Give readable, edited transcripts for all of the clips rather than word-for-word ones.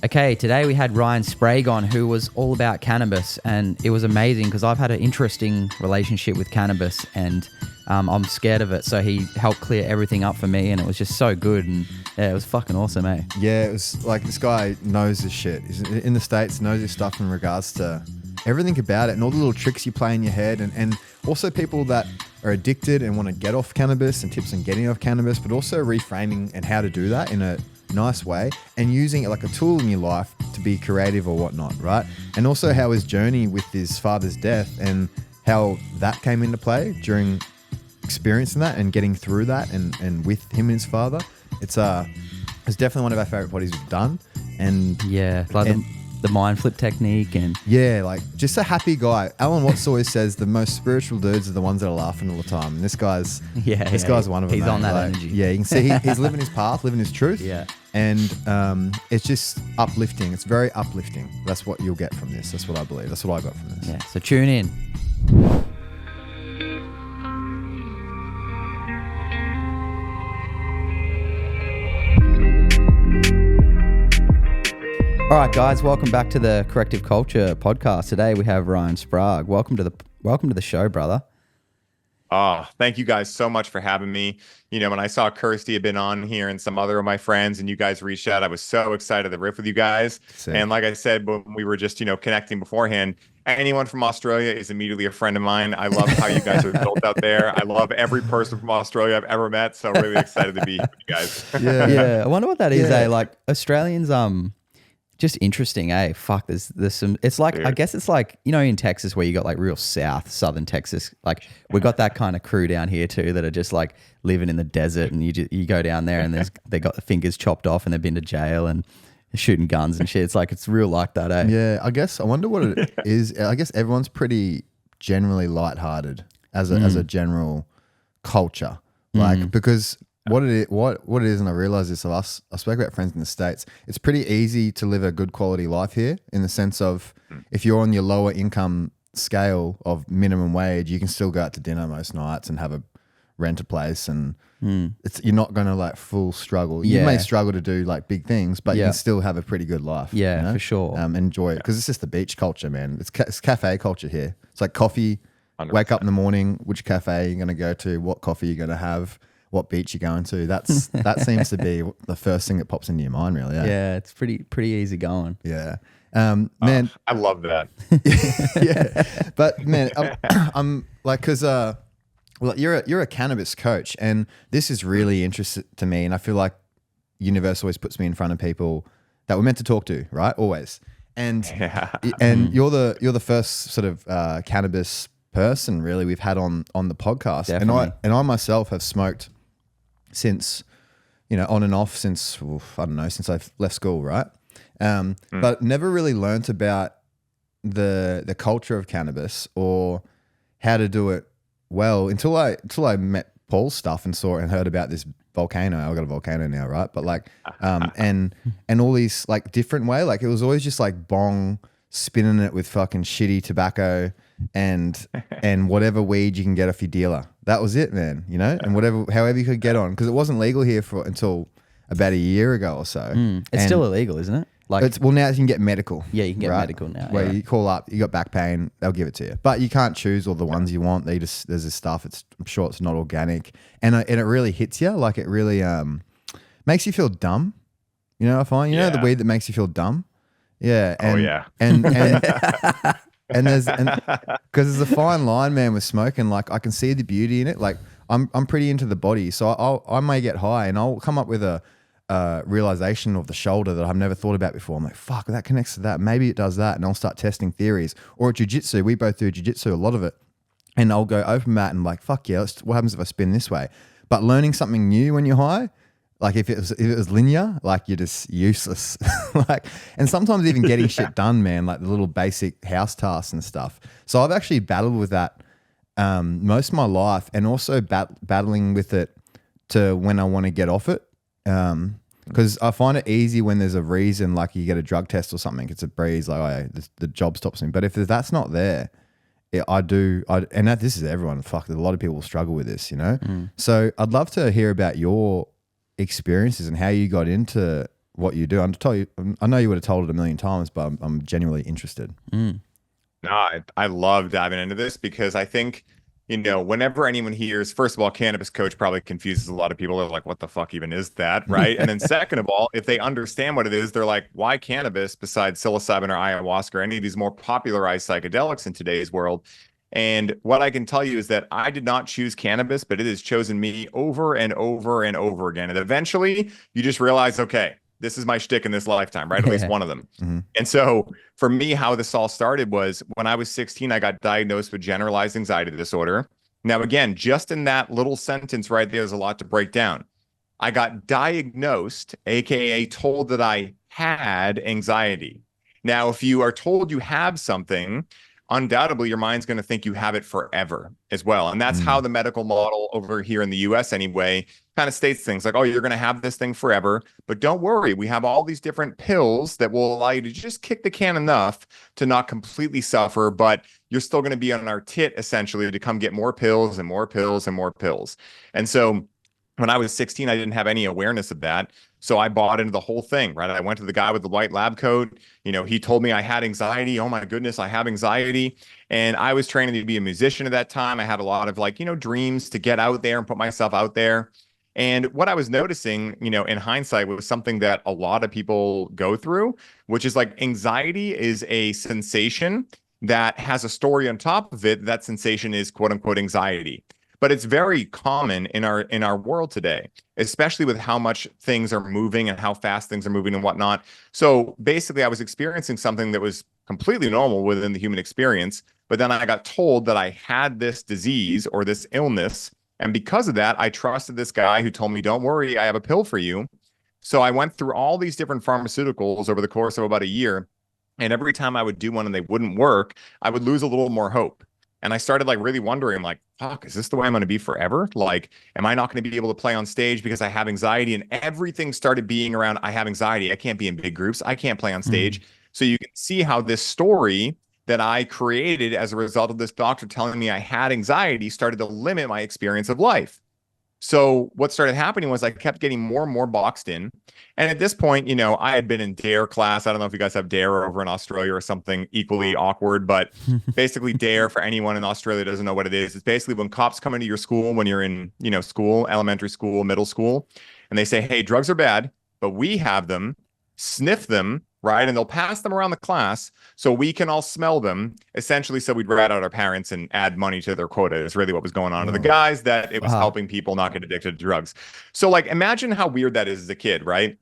Okay, today we had Ryan Sprague on, who was all about cannabis, and it was amazing because I've had an interesting relationship with cannabis, and I'm scared of it. So he helped clear everything up for me, and it was just so good, and yeah, it was fucking awesome, eh? Yeah, it was like this guy knows his shit. He's in the States, knows his stuff in regards to everything about it and all the little tricks you play in your head, and also people that are addicted and want to get off cannabis and tips on getting off cannabis, but also reframing and how to do that in a nice way and using it like a tool in your life to be creative or whatnot, right? And also how his journey with his father's death and how that came into play during experiencing that and getting through that and with him and his father. It's definitely one of our favorite podcasts we've done. And yeah, like the mind flip technique, and yeah, like just a happy guy. Alan Watts always says the most spiritual dudes are the ones that are laughing all the time. And this guy's one of them. He's on that like, energy. Yeah, you can see he's living his path, living his truth. Yeah. And it's just uplifting. It's very uplifting. That's what you'll get from this. That's what I believe. That's what I got from this. Yeah. So tune in. All right, guys, welcome back to the Corrective Culture podcast. Today we have Ryan Sprague. Welcome to the show, brother. Oh, thank you guys so much for having me. You know, when I saw Kirsty had been on here and some other of my friends and you guys reached out, I was so excited to riff with you guys. Same. And like I said, when we were just, connecting beforehand, anyone from Australia is immediately a friend of mine. I love how you guys are built out there. I love every person from Australia I've ever met. So really excited to be here with you guys. Yeah. I wonder what that is, eh? Like Australians, just interesting, eh? Fuck, there's some. It's like, Dude. I guess it's like, in Texas where you got like real southern Texas. Like we got that kind of crew down here too that are just like living in the desert, and you go down there and they got the fingers chopped off and they've been to jail and shooting guns and shit. It's like it's real like that, eh? Yeah, I guess I wonder what it is. I guess everyone's pretty generally lighthearted as a general culture, like because. What it is, and I realize this of us, I spoke about friends in the States. It's pretty easy to live a good quality life here in the sense of if you're on your lower income scale of minimum wage, you can still go out to dinner most nights and rent a place, and you're not going to like full struggle. You may struggle to do like big things, but you can still have a pretty good life. Yeah, for sure. Enjoy it because it's just the beach culture, man. It's cafe culture here. It's like coffee. 100%. Wake up in the morning, which cafe you're going to go to, what coffee you're going to have. What beach you're going to. That seems to be the first thing that pops into your mind, really. Yeah, it's pretty easy going. Yeah. Man. I love that. Yeah. But man, I'm like, cause, you're a cannabis coach, and this is really interesting to me. And I feel like Universe always puts me in front of people that we're meant to talk to, right? Always. And you're the first sort of cannabis person really we've had on the podcast. Definitely. And I myself have smoked since, on and off since, I don't know, since I've left school, right? But never really learnt about the culture of cannabis or how to do it well until I met Paul's stuff and saw and heard about this volcano. I've got a volcano now, right? But like, and all these like different way, like it was always just like bong, spinning it with fucking shitty tobacco and whatever weed you can get off your dealer. That was it, man. And however you could get on, because it wasn't legal here until about a year ago or so. It's still illegal, isn't it? Like now you can get medical. Yeah, you can get right? medical now. Where you call up, you got back pain, they'll give it to you, but you can't choose all the ones you want. There's this stuff. I'm sure it's not organic, and it really hits you. Like it really makes you feel dumb. I find the weed that makes you feel dumb. Yeah. And there's because there's a fine line, man, with smoking. Like I can see the beauty in it. Like I'm pretty into the body, so I may get high and I'll come up with a realization of the shoulder that I've never thought about before. I'm like, fuck, that connects to that. Maybe it does that, and I'll start testing theories. Or at jiu-jitsu, we both do jiu-jitsu, a lot of it, and I'll go open mat and like, fuck yeah, what happens if I spin this way? But learning something new when you're high. Like if it was linear, like you're just useless. Like, and sometimes even getting shit done, man, like the little basic house tasks and stuff. So I've actually battled with that most of my life, and also battling with it to when I want to get off it. Because I find it easy when there's a reason, like you get a drug test or something, it's a breeze, like the job stops me. But if that's not there, this is everyone. Fuck, a lot of people struggle with this, So I'd love to hear about your experiences and how you got into what you do. I know you would have told it a million times, but I'm genuinely interested. Mm. No, I love diving into this because I think, whenever anyone hears, first of all, cannabis coach probably confuses a lot of people. They're like, what the fuck even is that? Right. And then second of all, if they understand what it is, they're like, why cannabis besides psilocybin or ayahuasca or any of these more popularized psychedelics in today's world? And what I can tell you is that I did not choose cannabis, but it has chosen me over and over and over again. And eventually you just realize, okay, this is my shtick in this lifetime, right? At least one of them. Mm-hmm. And so for me, how this all started was when I was 16, I got diagnosed with generalized anxiety disorder. Now, again, just in that little sentence right there, there's a lot to break down. I got diagnosed, AKA told that I had anxiety. Now, if you are told you have something, undoubtedly your mind's going to think you have it forever as well. And that's how the medical model over here in the US anyway kind of states things like, oh, you're going to have this thing forever, but don't worry. We have all these different pills that will allow you to just kick the can enough to not completely suffer, but you're still going to be on our tit essentially to come get more pills and more pills and more pills. And so when I was 16, I didn't have any awareness of that. So I bought into the whole thing, right? I went to the guy with the white lab coat. He told me I had anxiety. Oh my goodness, I have anxiety. And I was training to be a musician at that time. I had a lot of dreams to get out there and put myself out there. And what I was noticing, in hindsight was something that a lot of people go through, which is like anxiety is a sensation that has a story on top of it. That sensation is quote unquote anxiety. But it's very common in our world today, especially with how much things are moving and how fast things are moving and whatnot. So basically, I was experiencing something that was completely normal within the human experience. But then I got told that I had this disease or this illness. And because of that, I trusted this guy who told me, don't worry, I have a pill for you. So I went through all these different pharmaceuticals over the course of about a year. And every time I would do one and they wouldn't work, I would lose a little more hope. And I started really wondering, fuck, is this the way I'm going to be forever? Am I not going to be able to play on stage because I have anxiety? And everything started being around, I have anxiety. I can't be in big groups. I can't play on stage. So you can see how this story that I created as a result of this doctor telling me I had anxiety started to limit my experience of life. So what started happening was I kept getting more and more boxed in. And at this point, I had been in DARE class. I don't know if you guys have DARE over in Australia or something equally awkward, but basically DARE, for anyone in Australia who doesn't know what it is, it's basically when cops come into your school when you're in, school, elementary school, middle school, and they say, hey, drugs are bad, but we have them, sniff them, right? And they'll pass them around the class so we can all smell them, essentially, so we'd rat out our parents and add money to their quota is really what was going on to the guys, that it was helping people not get addicted to drugs. So imagine how weird that is as a kid, right?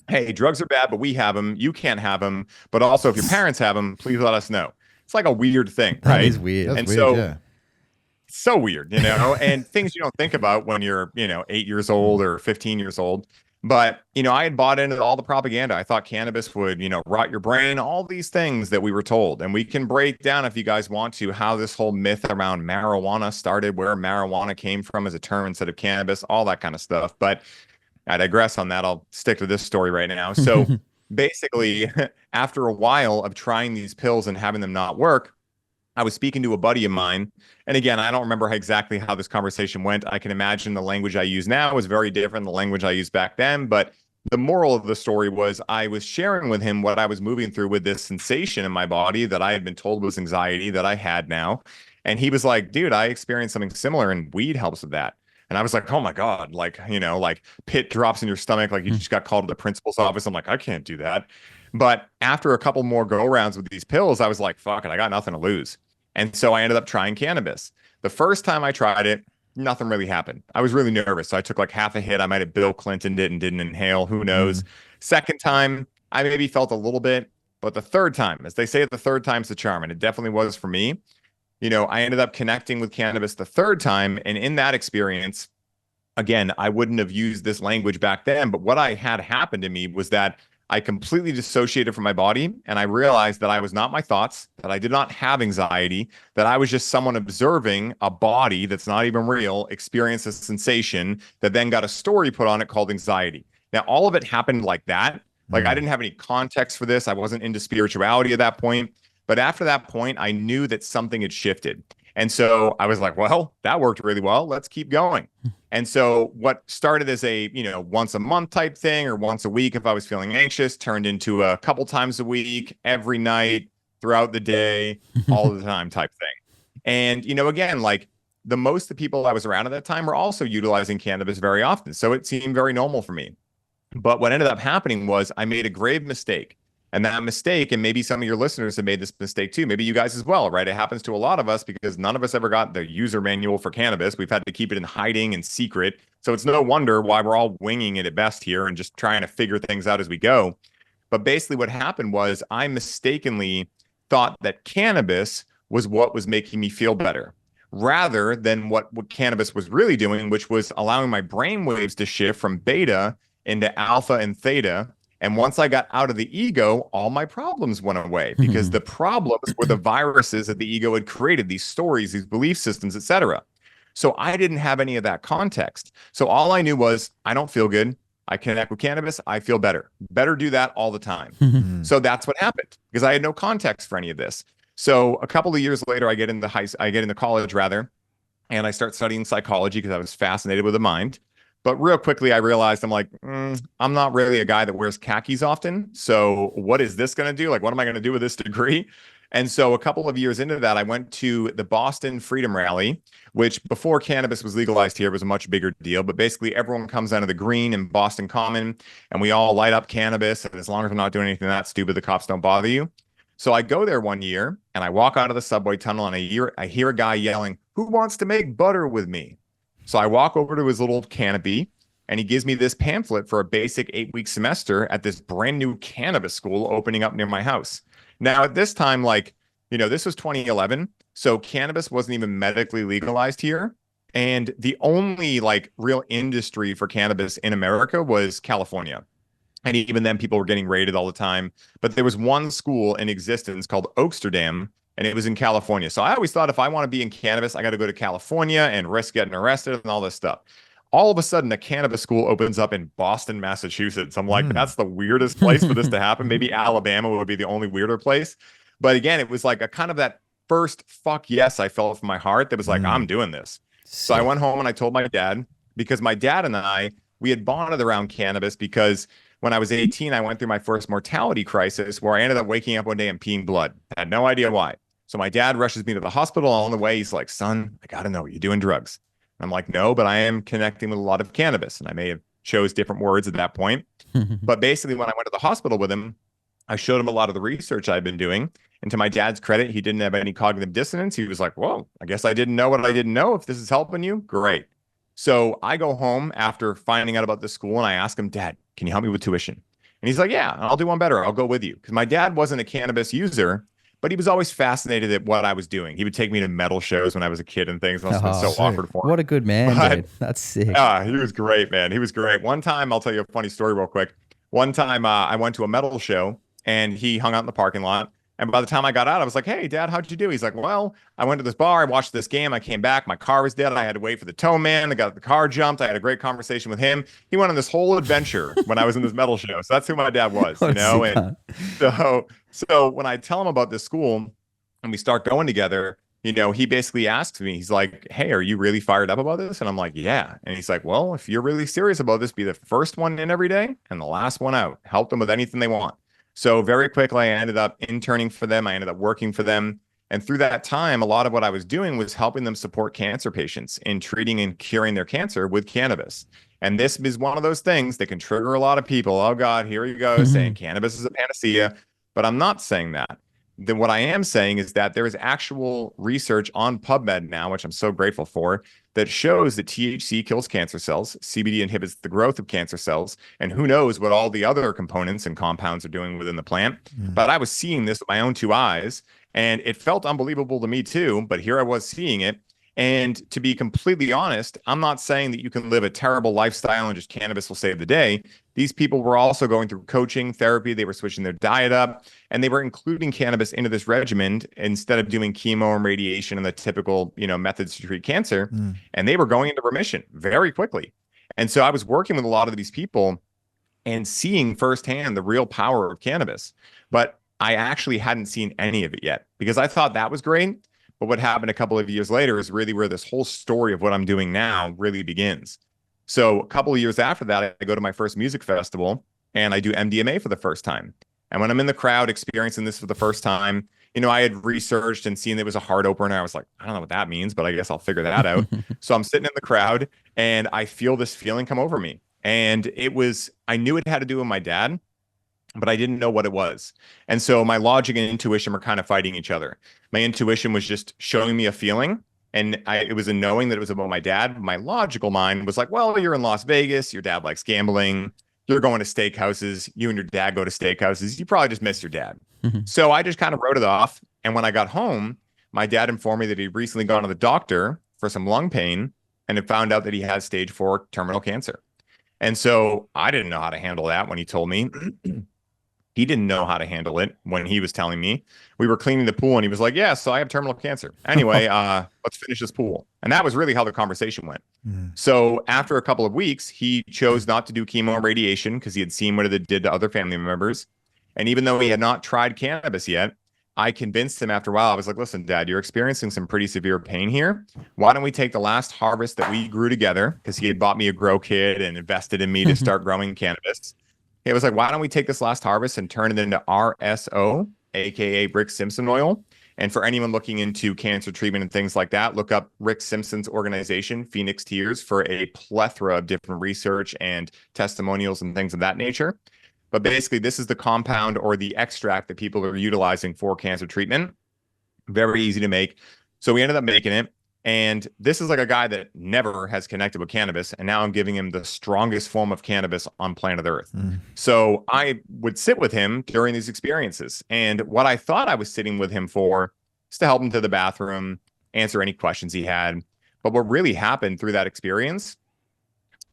Hey, drugs are bad, but we have them. You can't have them. But also, if your parents have them, please let us know. It's like a weird thing, right? That is weird. That's and weird, so yeah. so weird, and things you don't think about when you're, 8 years old or 15 years old. But, I had bought into all the propaganda. I thought cannabis would, rot your brain, all these things that we were told. And we can break down, if you guys want to, how this whole myth around marijuana started, where marijuana came from as a term instead of cannabis, all that kind of stuff. But I digress on that. I'll stick to this story right now. So basically, after a while of trying these pills and having them not work, I was speaking to a buddy of mine. And again, I don't remember exactly how this conversation went. I can imagine the language I use now is very different than the language I used back then. But the moral of the story was I was sharing with him what I was moving through with this sensation in my body that I had been told was anxiety that I had now. And he was like, dude, I experienced something similar and weed helps with that. And I was like, oh my God, pit drops in your stomach. You just got called to the principal's office. I'm like, I can't do that. But after a couple more go rounds with these pills, I was like, fuck it, I got nothing to lose. And so I ended up trying cannabis. The first time I tried it, nothing really happened. I was really nervous. So I took half a hit. I might have Bill Clintoned it and didn't inhale. Who knows? Second time, I maybe felt a little bit. But the third time, as they say, the third time's the charm. And it definitely was for me. I ended up connecting with cannabis the third time. And in that experience, again, I wouldn't have used this language back then. But what I had happen to me was that I completely dissociated from my body, and I realized that I was not my thoughts, that I did not have anxiety, that I was just someone observing a body that's not even real, experience a sensation that then got a story put on it called anxiety. Now, all of it happened like that. I didn't have any context for this. I wasn't into spirituality at that point. But after that point, I knew that something had shifted. And so I was like, well, that worked really well. Let's keep going. And so what started as a, once a month type thing or once a week if I was feeling anxious turned into a couple times a week, every night, throughout the day, all the time type thing. And, again, like the people I was around at that time were also utilizing cannabis very often. So it seemed very normal for me. But what ended up happening was I made a grave mistake. And that mistake, and maybe some of your listeners have made this mistake too, maybe you guys as well, right? It happens to a lot of us because none of us ever got the user manual for cannabis. We've had to keep it in hiding and secret. So it's no wonder why we're all winging it at best here and just trying to figure things out as we go. But basically what happened was I mistakenly thought that cannabis was what was making me feel better, rather than what cannabis was really doing, which was allowing my brain waves to shift from beta into alpha and theta. And once I got out of the ego, all my problems went away because the problems were the viruses that the ego had created, these stories, these belief systems, etc. So I didn't have any of that context. So all I knew was I don't feel good. I connect with cannabis. I feel better. Better do that all the time. So that's what happened because I had no context for any of this. So a couple of years later, I get into college rather, and I start studying psychology because I was fascinated with the mind. But real quickly, I realized I'm like, I'm not really a guy that wears khakis often. So what is this going to do? Like, what am I going to do with this degree? And so a couple of years into that, I went to the Boston Freedom Rally, which before cannabis was legalized here was a much bigger deal. But basically, everyone comes down to the green in Boston Common, and we all light up cannabis. And as long as I'm not doing anything that stupid, the cops don't bother you. So I go there one year, and I walk out of the subway tunnel, and I hear a guy yelling, "Who wants to make butter with me?" So I walk over to his little canopy, and he gives me this pamphlet for a basic 8-week semester at this brand new cannabis school opening up near my house. Now, at this time, this was 2011. So cannabis wasn't even medically legalized here. And the only real industry for cannabis in America was California. And even then, people were getting raided all the time. But there was one school in existence called Oaksterdam, and it was in California. So I always thought if I want to be in cannabis, I got to go to California and risk getting arrested and all this stuff. All of a sudden, a cannabis school opens up in Boston, Massachusetts. I'm like, that's the weirdest place for this to happen. Maybe Alabama would be the only weirder place. But again, it was like a kind of that first fuck yes I felt from my heart that was like, I'm doing this. So I went home and I told my dad, because my dad and we had bonded around cannabis because when I was 18, I went through my first mortality crisis where I ended up waking up one day and peeing blood. I had no idea why. So my dad rushes me to the hospital. On the way, he's like, "Son, I got to know, you doing drugs?" I'm like, "No, but I am connecting with a lot of cannabis." And I may have chose different words at that point. But basically, when I went to the hospital with him, I showed him a lot of the research I'd been doing. And to my dad's credit, he didn't have any cognitive dissonance. He was like, "Whoa, I guess I didn't know what I didn't know. If this is helping you, great." So I go home after finding out about this school and I ask him, "Dad, can you help me with tuition?" And he's like, "Yeah, I'll do one better. I'll go with you." Because my dad wasn't a cannabis user, but he was always fascinated at what I was doing. He would take me to metal shows when I was a kid and things. It must have been so awkward for him. What a good man, dude. That's sick. He was great, man. He was great. One time, I'll tell you a funny story real quick. One time I went to a metal show and he hung out in the parking lot. And by the time I got out, I was like, "Hey, Dad, how'd you do?" He's like, "Well, I went to this bar. I watched this game. I came back. My car was dead. I had to wait for the tow man. I got the car jumped. I had a great conversation with him. He went on this whole adventure when I was in this metal show." So that's who my dad was, you know? And so when I tell him about this school and we start going together, he basically asks me, he's like, "Hey, are you really fired up about this?" And I'm like, "Yeah." And he's like, "Well, if you're really serious about this, be the first one in every day and the last one out. Help them with anything they want." So very quickly, I ended up interning for them. I ended up working for them. And through that time, a lot of what I was doing was helping them support cancer patients in treating and curing their cancer with cannabis. And this is one of those things that can trigger a lot of people. Oh God, here you go, saying cannabis is a panacea. But I'm not saying that. Then what I am saying is that there is actual research on PubMed now, which I'm so grateful for, that shows that THC kills cancer cells, CBD inhibits the growth of cancer cells, and who knows what all the other components and compounds are doing within the plant. But I was seeing this with my own two eyes, and it felt unbelievable to me too, but here I was seeing it. And to be completely honest, I'm not saying that you can live a terrible lifestyle and just cannabis will save the day. These people were also going through coaching, therapy. They were switching their diet up, and they were including cannabis into this regimen instead of doing chemo and radiation and the typical, methods to treat cancer. And they were going into remission very quickly. And so I was working with a lot of these people and seeing firsthand the real power of cannabis. But I actually hadn't seen any of it yet because I thought that was great. But what happened a couple of years later is really where this whole story of what I'm doing now really begins. So a couple of years after that, I go to my first music festival and I do MDMA for the first time. And when I'm in the crowd experiencing this for the first time, I had researched and seen it was a heart opener. I was like, I don't know what that means, but I guess I'll figure that out. So I'm sitting in the crowd and I feel this feeling come over me. And I knew it had to do with my dad, but I didn't know what it was. And so my logic and intuition were kind of fighting each other. My intuition was just showing me a feeling, and it was a knowing that it was about my dad. My logical mind was like, well, you're in Las Vegas. Your dad likes gambling. You're going to steakhouses. You and your dad go to steakhouses. You probably just miss your dad. So I just kind of wrote it off. And when I got home, my dad informed me that he'd recently gone to the doctor for some lung pain and had found out that he had stage 4 terminal cancer. And so I didn't know how to handle that when he told me. He didn't know how to handle it when he was telling me. We were cleaning the pool and he was like, yeah, so I have terminal cancer. Anyway, let's finish this pool. And that was really how the conversation went. So after a couple of weeks, he chose not to do chemo and radiation because he had seen what it did to other family members. And even though he had not tried cannabis yet, I convinced him after a while. I was like, listen, Dad, you're experiencing some pretty severe pain here. Why don't we take the last harvest that we grew together? Because he had bought me a grow kit and invested in me to start growing cannabis. It was like, why don't we take this last harvest and turn it into RSO, aka Rick Simpson oil? And for anyone looking into cancer treatment and things like that, look up Rick Simpson's organization, Phoenix Tears, for a plethora of different research and testimonials and things of that nature. But basically, this is the compound or the extract that people are utilizing for cancer treatment. Very easy to make. So we ended up making it. And this is like a guy that never has connected with cannabis. And now I'm giving him the strongest form of cannabis on planet Earth. So I would sit with him during these experiences. And what I thought I was sitting with him for is to help him to the bathroom, answer any questions he had. But what really happened through that experience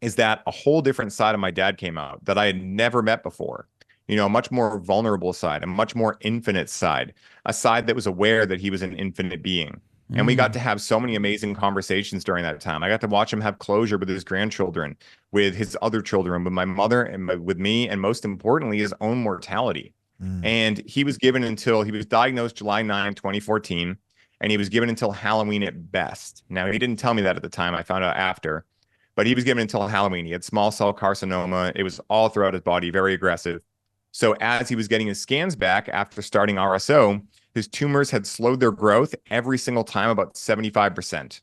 is that a whole different side of my dad came out that I had never met before. A much more vulnerable side, a much more infinite side, a side that was aware that he was an infinite being. And we got to have so many amazing conversations during that time. I got to watch him have closure with his grandchildren, with his other children, with my mother, and with me, and most importantly, his own mortality. And he was diagnosed July 9, 2014, and he was given until Halloween at best. Now, he didn't tell me that at the time. I found out after. But he was given until Halloween. He had small cell carcinoma. It was all throughout his body, very aggressive. So as he was getting his scans back after starting RSO, his tumors had slowed their growth every single time about 75%.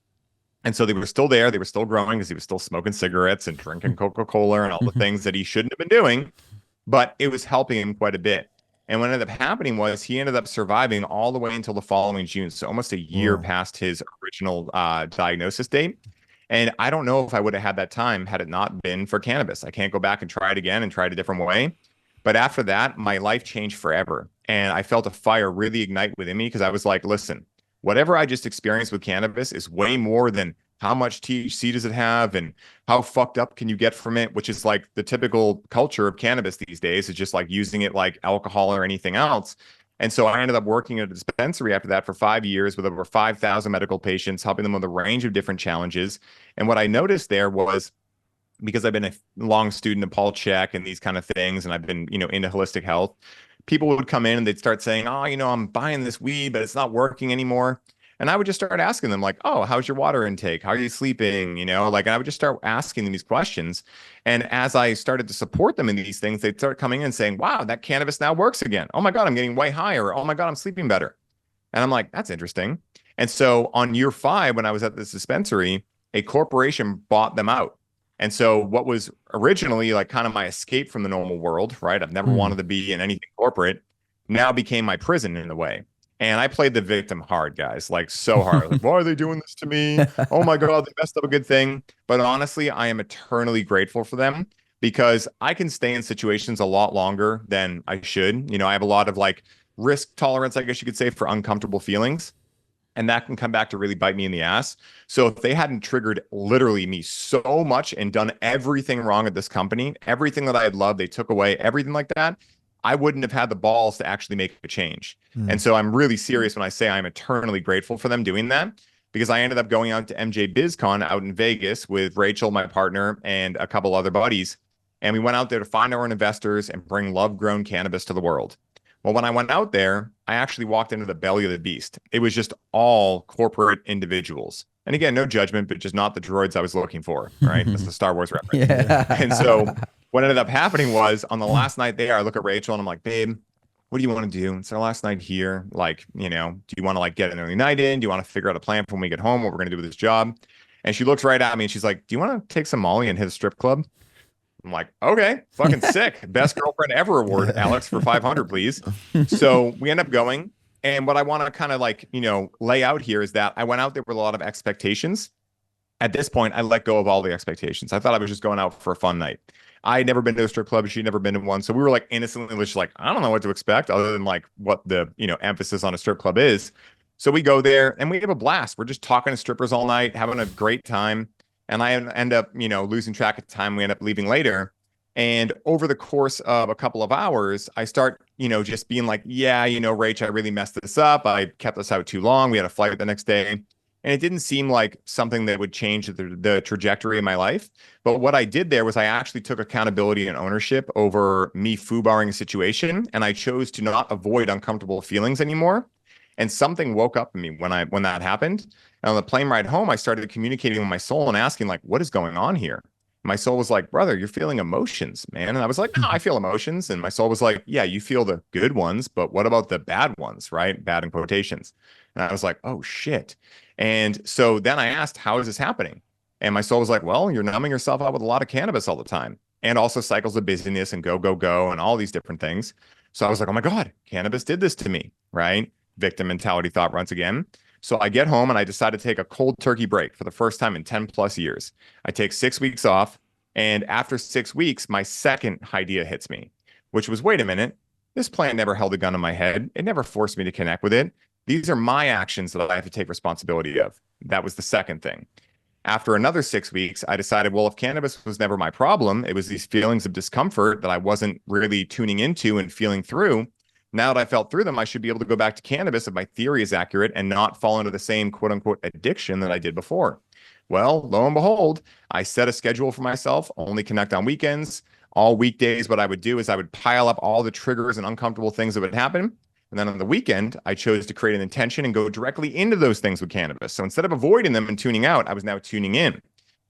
And so they were still there. They were still growing because he was still smoking cigarettes and drinking Coca-Cola and all the things that he shouldn't have been doing. But it was helping him quite a bit. And what ended up happening was he ended up surviving all the way until the following June. So almost a year past his original diagnosis date. And I don't know if I would have had that time had it not been for cannabis. I can't go back and try it again and try it a different way. But after that, my life changed forever. And I felt a fire really ignite within me because I was like, listen, whatever I just experienced with cannabis is way more than how much THC does it have and how fucked up can you get from it, which is like the typical culture of cannabis these days is just like using it like alcohol or anything else. And so I ended up working at a dispensary after that for 5 years with over 5,000 medical patients, helping them with a range of different challenges. And what I noticed there was, because I've been a long student of Paul Chek and these kind of things, and I've been, into holistic health, people would come in and they'd start saying, oh, I'm buying this weed, but it's not working anymore. And I would just start asking them like, oh, how's your water intake? How are you sleeping? And I would just start asking them these questions. And as I started to support them in these things, they'd start coming in and saying, wow, that cannabis now works again. Oh my God, I'm getting way higher. Oh my God, I'm sleeping better. And I'm like, that's interesting. And so on year 5, when I was at this dispensary, a corporation bought them out. And so what was originally like kind of my escape from the normal world, right? I've never wanted to be in anything corporate, now became my prison in a way. And I played the victim hard, guys, like so hard. Like, why are they doing this to me? Oh my God, they messed up a good thing. But honestly, I am eternally grateful for them because I can stay in situations a lot longer than I should. I have a lot of like risk tolerance, I guess you could say, for uncomfortable feelings. And that can come back to really bite me in the ass. So if they hadn't triggered literally me so much and done everything wrong at this company, everything that I had loved, they took away, everything like that, I wouldn't have had the balls to actually make a change. And so I'm really serious when I say I'm eternally grateful for them doing that, because I ended up going out to MJ BizCon out in Vegas with Rachel, my partner, and a couple other buddies. And we went out there to find our own investors and bring love-grown cannabis to the world. Well, when I went out there, I actually walked into the belly of the beast. It was just all corporate individuals. And again, no judgment, but just not the droids I was looking for, right? That's the Star Wars reference. Yeah. And so what ended up happening was on the last night there, I look at Rachel and I'm like, babe, what do you want to do? It's our last night here. Like, you know, do you want to like get an early night in? Do you want to figure out a plan for when we get home, what we're going to do with this job? And she looks right at me and she's like, do you want to take some Molly and hit a strip club? I'm like, okay, fucking sick. Best girlfriend ever award, Alex, for 500, please. So we end up going. And what I want to kind of like, you know, lay out here is that I went out there with a lot of expectations. At this point, I let go of all the expectations. I thought I was just going out for a fun night. I had never been to a strip club. She'd never been to one. So we were like innocently just like, I don't know what to expect other than like what the, you know, emphasis on a strip club is. So we go there and we have a blast. We're just talking to strippers all night, having a great time. And I end up, you know, losing track of time. We end up leaving later. And over the course of a couple of hours, I start, you know, just being like, yeah, you know, Rach, I really messed this up. I kept us out too long. We had a flight the next day. And it didn't seem like something that would change the trajectory of my life. But what I did there was I actually took accountability and ownership over me foobarring a situation. And I chose to not avoid uncomfortable feelings anymore. And something woke up in me when that happened. And on the plane ride home, I started communicating with my soul and asking, like, what is going on here? My soul was like, brother, you're feeling emotions, man. And I was like, no, I feel emotions. And my soul was like, yeah, you feel the good ones, but what about the bad ones, right? Bad in quotations. And I was like, oh, shit. And so then I asked, how is this happening? And my soul was like, well, you're numbing yourself out with a lot of cannabis all the time. And also cycles of busyness and go, go, go, and all these different things. So I was like, oh my God, cannabis did this to me, right? Victim mentality thought once again. So I get home and I decide to take a cold turkey break for the first time in 10 plus years. I take 6 weeks off. And after 6 weeks, my second idea hits me, which was, wait a minute, this plant never held a gun in my head. It never forced me to connect with it. These are my actions that I have to take responsibility of. That was the second thing. After another 6 weeks, I decided, well, if cannabis was never my problem, it was these feelings of discomfort that I wasn't really tuning into and feeling through. Now that I felt through them, I should be able to go back to cannabis if my theory is accurate and not fall into the same quote unquote addiction that I did before. Well, lo and behold, I set a schedule for myself, only connect on weekends. All weekdays, what I would do is I would pile up all the triggers and uncomfortable things that would happen. And then on the weekend, I chose to create an intention and go directly into those things with cannabis. So instead of avoiding them and tuning out, I was now tuning in.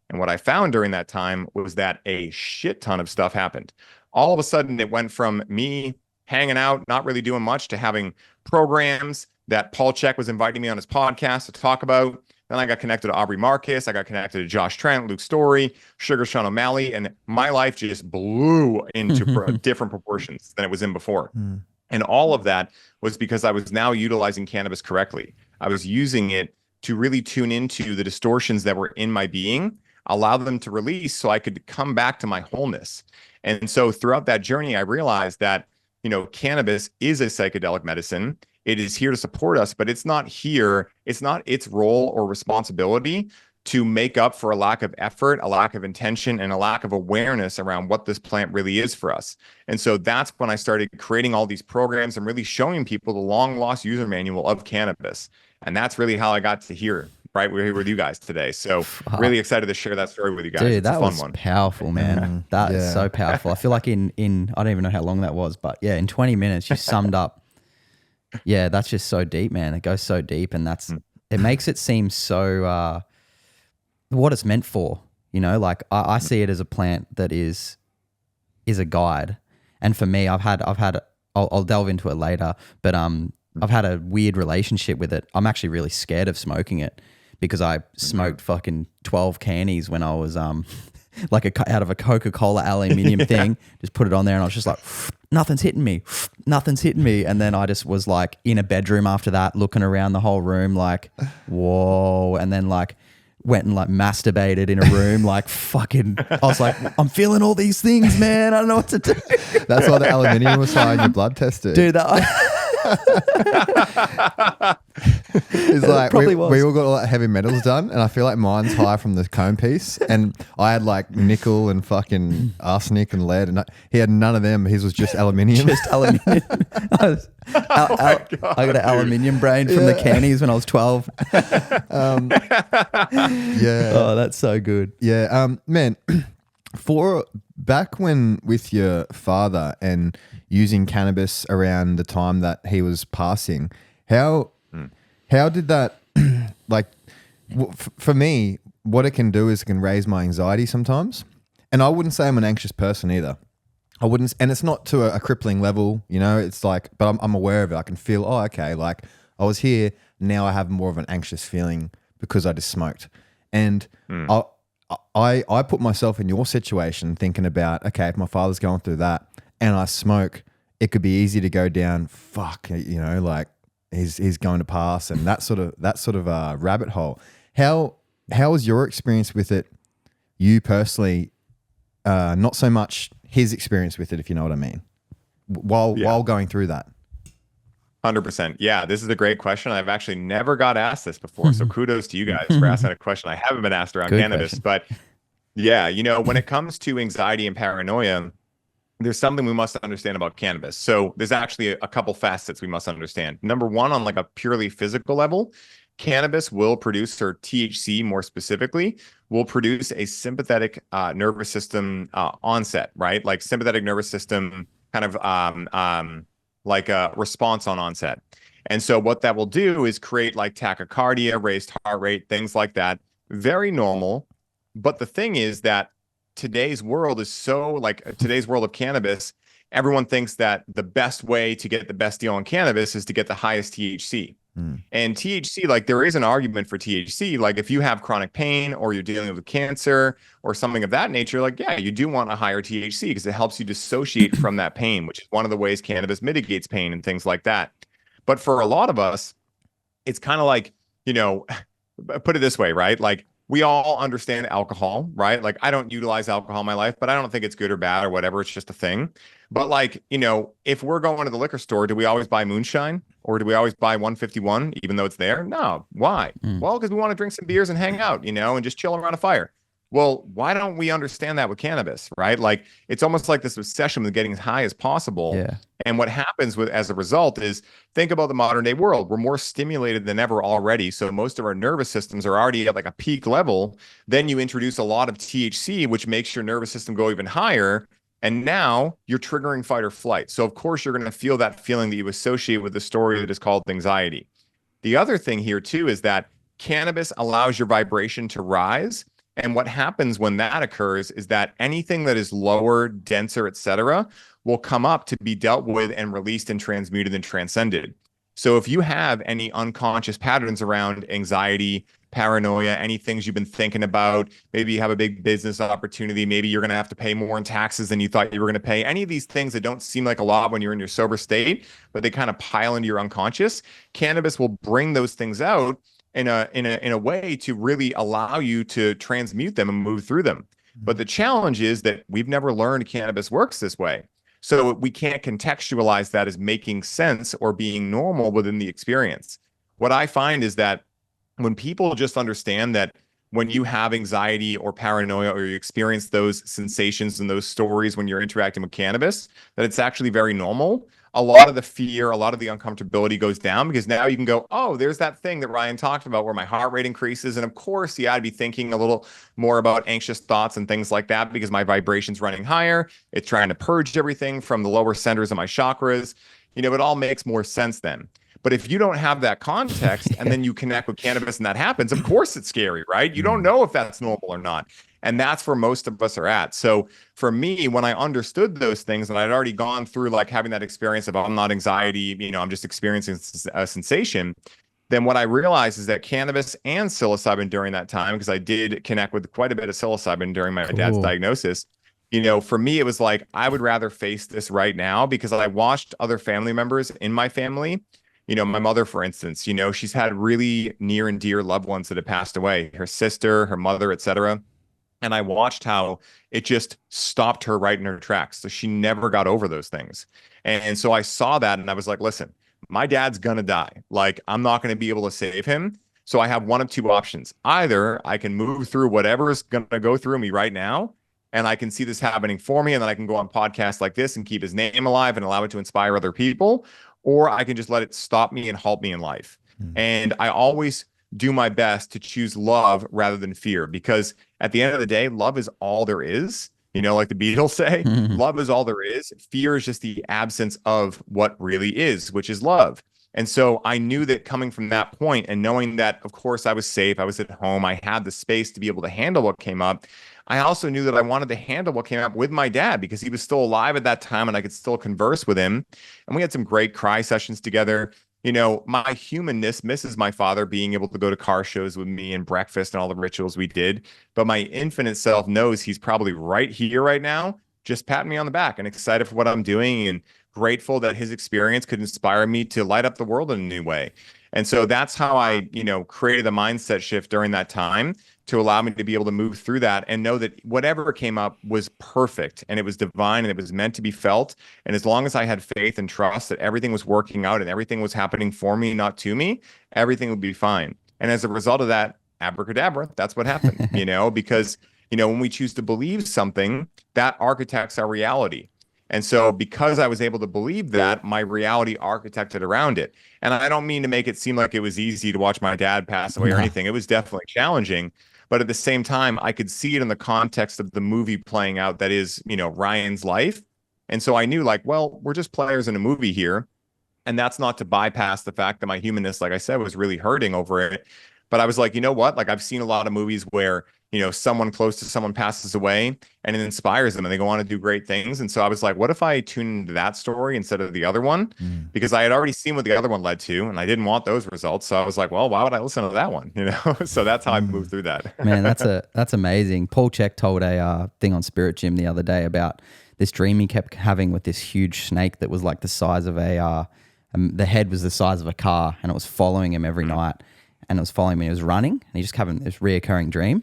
And what I found during that time was that a shit ton of stuff happened. All of a sudden, it went from me hanging out, not really doing much, to having programs that Paul Check was inviting me on his podcast to talk about. Then I got connected to Aubrey Marcus. I got connected to Josh Trent, Luke Story, Sugar Sean O'Malley, and my life just blew into different proportions than it was in before. And all of that was because I was now utilizing cannabis correctly. I was using it to really tune into the distortions that were in my being, allow them to release so I could come back to my wholeness. And so throughout that journey, I realized that, you know, cannabis is a psychedelic medicine. It is here to support us, but it's not its role or responsibility to make up for a lack of effort, a lack of intention, and a lack of awareness around what this plant really is for us. And so that's when I started creating all these programs and really showing people the long lost user manual of cannabis. And that's really how I got to here. Right, we're here with you guys today. So really excited to share that story with you guys. Dude, it's a that fun was one. powerful, man. That is so powerful. I feel like in I don't even know how long that was, but yeah, in 20 minutes you summed up. Yeah, that's just so deep, man. It goes so deep, and it makes it seem so what it's meant for. You know, like I see it as a plant that is a guide. And for me, I'll delve into it later, but I've had a weird relationship with it. I'm actually really scared of smoking it because I smoked fucking 12 cannies when I was like out of a Coca-Cola aluminium thing, just put it on there and I was just like, nothing's hitting me. And then I just was like in a bedroom after that, looking around the whole room like, whoa. And then like went and like masturbated in a room like fucking, I was like, I'm feeling all these things, man. I don't know what to do. That's why the aluminium was high in your blood test. Dude, It's like we all got a lot of heavy metals done, and I feel like mine's high from the cone piece, and I had like nickel and fucking arsenic and lead, and he had none of them. His was just aluminium. Just aluminium. I got an aluminium brain from the cannies when I was 12. Yeah. Oh, that's so good. Yeah. Man, back when with your father and using cannabis around the time that he was passing, how did that like for me, what it can do is it can raise my anxiety sometimes. And I wouldn't say I'm an anxious person either. I wouldn't, and it's not to a crippling level, you know, it's like, but I'm aware of it. I can feel, oh, okay, like I was here, now I have more of an anxious feeling because I just smoked. And I put myself in your situation thinking about, okay, if my father's going through that and I smoke, it could be easy to go down, fuck, you know, like he's going to pass and that sort of rabbit hole. How was your experience with it, you personally, not so much his experience with it, if you know what I mean, while going through that? 100%. Yeah, this is a great question. I've actually never got asked this before. So kudos to you guys for asking a question I haven't been asked around Good cannabis. question. But yeah, you know, when it comes to anxiety and paranoia, there's something we must understand about cannabis. So there's actually a couple facets we must understand. Number one, on like a purely physical level, cannabis will produce, or THC more specifically, will produce a sympathetic nervous system onset, right? Like sympathetic nervous system kind of like a response on onset. And so what that will do is create like tachycardia, raised heart rate, things like that. Very normal. But the thing is that today's world is so like today's world of cannabis, everyone thinks that the best way to get the best deal on cannabis is to get the highest THC. And THC, like there is an argument for THC. Like if you have chronic pain or you're dealing with cancer or something of that nature, like, yeah, you do want a higher THC because it helps you dissociate from that pain, which is one of the ways cannabis mitigates pain and things like that. But for a lot of us, it's kind of like, you know, put it this way, right? Like we all understand alcohol, right? Like I don't utilize alcohol in my life, but I don't think it's good or bad or whatever. It's just a thing. But like, you know, if we're going to the liquor store, do we always buy moonshine or do we always buy 151 even though it's there? No. Why? Well, because we want to drink some beers and hang out, you know, and just chill around a fire. Well, why don't we understand that with cannabis, right? Like it's almost like this obsession with getting as high as possible. Yeah. And what happens with as a result is think about the modern day world. We're more stimulated than ever already. So most of our nervous systems are already at like a peak level. Then you introduce a lot of THC, which makes your nervous system go even higher. And now you're triggering fight or flight. So of course you're going to feel that feeling that you associate with the story that is called anxiety. The other thing here too is that cannabis allows your vibration to rise. And what happens when that occurs is that anything that is lower, denser, etc., will come up to be dealt with and released and transmuted and transcended. So if you have any unconscious patterns around anxiety, paranoia, any things you've been thinking about, maybe you have a big business opportunity, maybe you're going to have to pay more in taxes than you thought you were going to pay, any of these things that don't seem like a lot when you're in your sober state, but they kind of pile into your unconscious, cannabis will bring those things out in a way to really allow you to transmute them and move through them. But the challenge is that we've never learned cannabis works this way. So we can't contextualize that as making sense or being normal within the experience. What I find is that when people just understand that when you have anxiety or paranoia or you experience those sensations and those stories when you're interacting with cannabis, that it's actually very normal. A lot of the fear, a lot of the uncomfortability goes down because now you can go, oh, there's that thing that Ryan talked about where my heart rate increases. And of course, yeah, I'd be thinking a little more about anxious thoughts and things like that because my vibration's running higher. It's trying to purge everything from the lower centers of my chakras. You know, it all makes more sense then. But if you don't have that context and then you connect with cannabis and that happens, of course it's scary, right? You don't know if that's normal or not. And that's where most of us are at. So for me, when I understood those things and I'd already gone through like having that experience of I'm not anxiety, you know, I'm just experiencing a sensation, then what I realized is that cannabis and psilocybin during that time, because I did connect with quite a bit of psilocybin during my dad's diagnosis, you know, for me, it was like, I would rather face this right now because I watched other family members in my family. You know, my mother, for instance, you know, she's had really near and dear loved ones that have passed away, her sister, her mother, etc. And I watched how it just stopped her right in her tracks. So she never got over those things. And so I saw that and I was like, listen, my dad's going to die. Like, I'm not going to be able to save him. So I have one of two options. Either I can move through whatever is going to go through me right now, and I can see this happening for me, and then I can go on podcasts like this and keep his name alive and allow it to inspire other people, or I can just let it stop me and halt me in life. And I always do my best to choose love rather than fear, because at the end of the day, love is all there is. like the Beatles say, love is all there is. Fear is just the absence of what really is, which is love. And so I knew that coming from that point and knowing that, of course, I was safe, I was at home, I had the space to be able to handle what came up. I also knew that I wanted to handle what came up with my dad because he was still alive at that time and I could still converse with him. And we had some great cry sessions together. My humanness misses my father being able to go to car shows with me and breakfast and all the rituals we did. But my infinite self knows he's probably right here, right now, just patting me on the back and excited for what I'm doing and grateful that his experience could inspire me to light up the world in a new way. And so that's how I, created a mindset shift during that time to allow me to be able to move through that and know that whatever came up was perfect and it was divine and it was meant to be felt. And as long as I had faith and trust that everything was working out and everything was happening for me, not to me, everything would be fine. And as a result of that, abracadabra, that's what happened, because, when we choose to believe something, that architects our reality. And so because I was able to believe that, my reality architected around it. And I don't mean to make it seem like it was easy to watch my dad pass away or anything. It was definitely challenging. But at the same time, I could see it in the context of the movie playing out that is, Ryan's life. And so I knew well, we're just players in a movie here. And that's not to bypass the fact that my humanness, like I said, was really hurting over it. But I was like, you know what? I've seen a lot of movies where, someone close to someone passes away and it inspires them and they go on to do great things. And so I was like, what if I tune into that story instead of the other one? Because I had already seen what the other one led to and I didn't want those results. So I was like, well, why would I listen to that one? So that's how I moved through that. Man, that's amazing. Paul Check told a thing on Spirit Gym the other day about this dream he kept having with this huge snake that was like the size of the head was the size of a car and it was following him every night. And it was following me. It was running and he just having this reoccurring dream.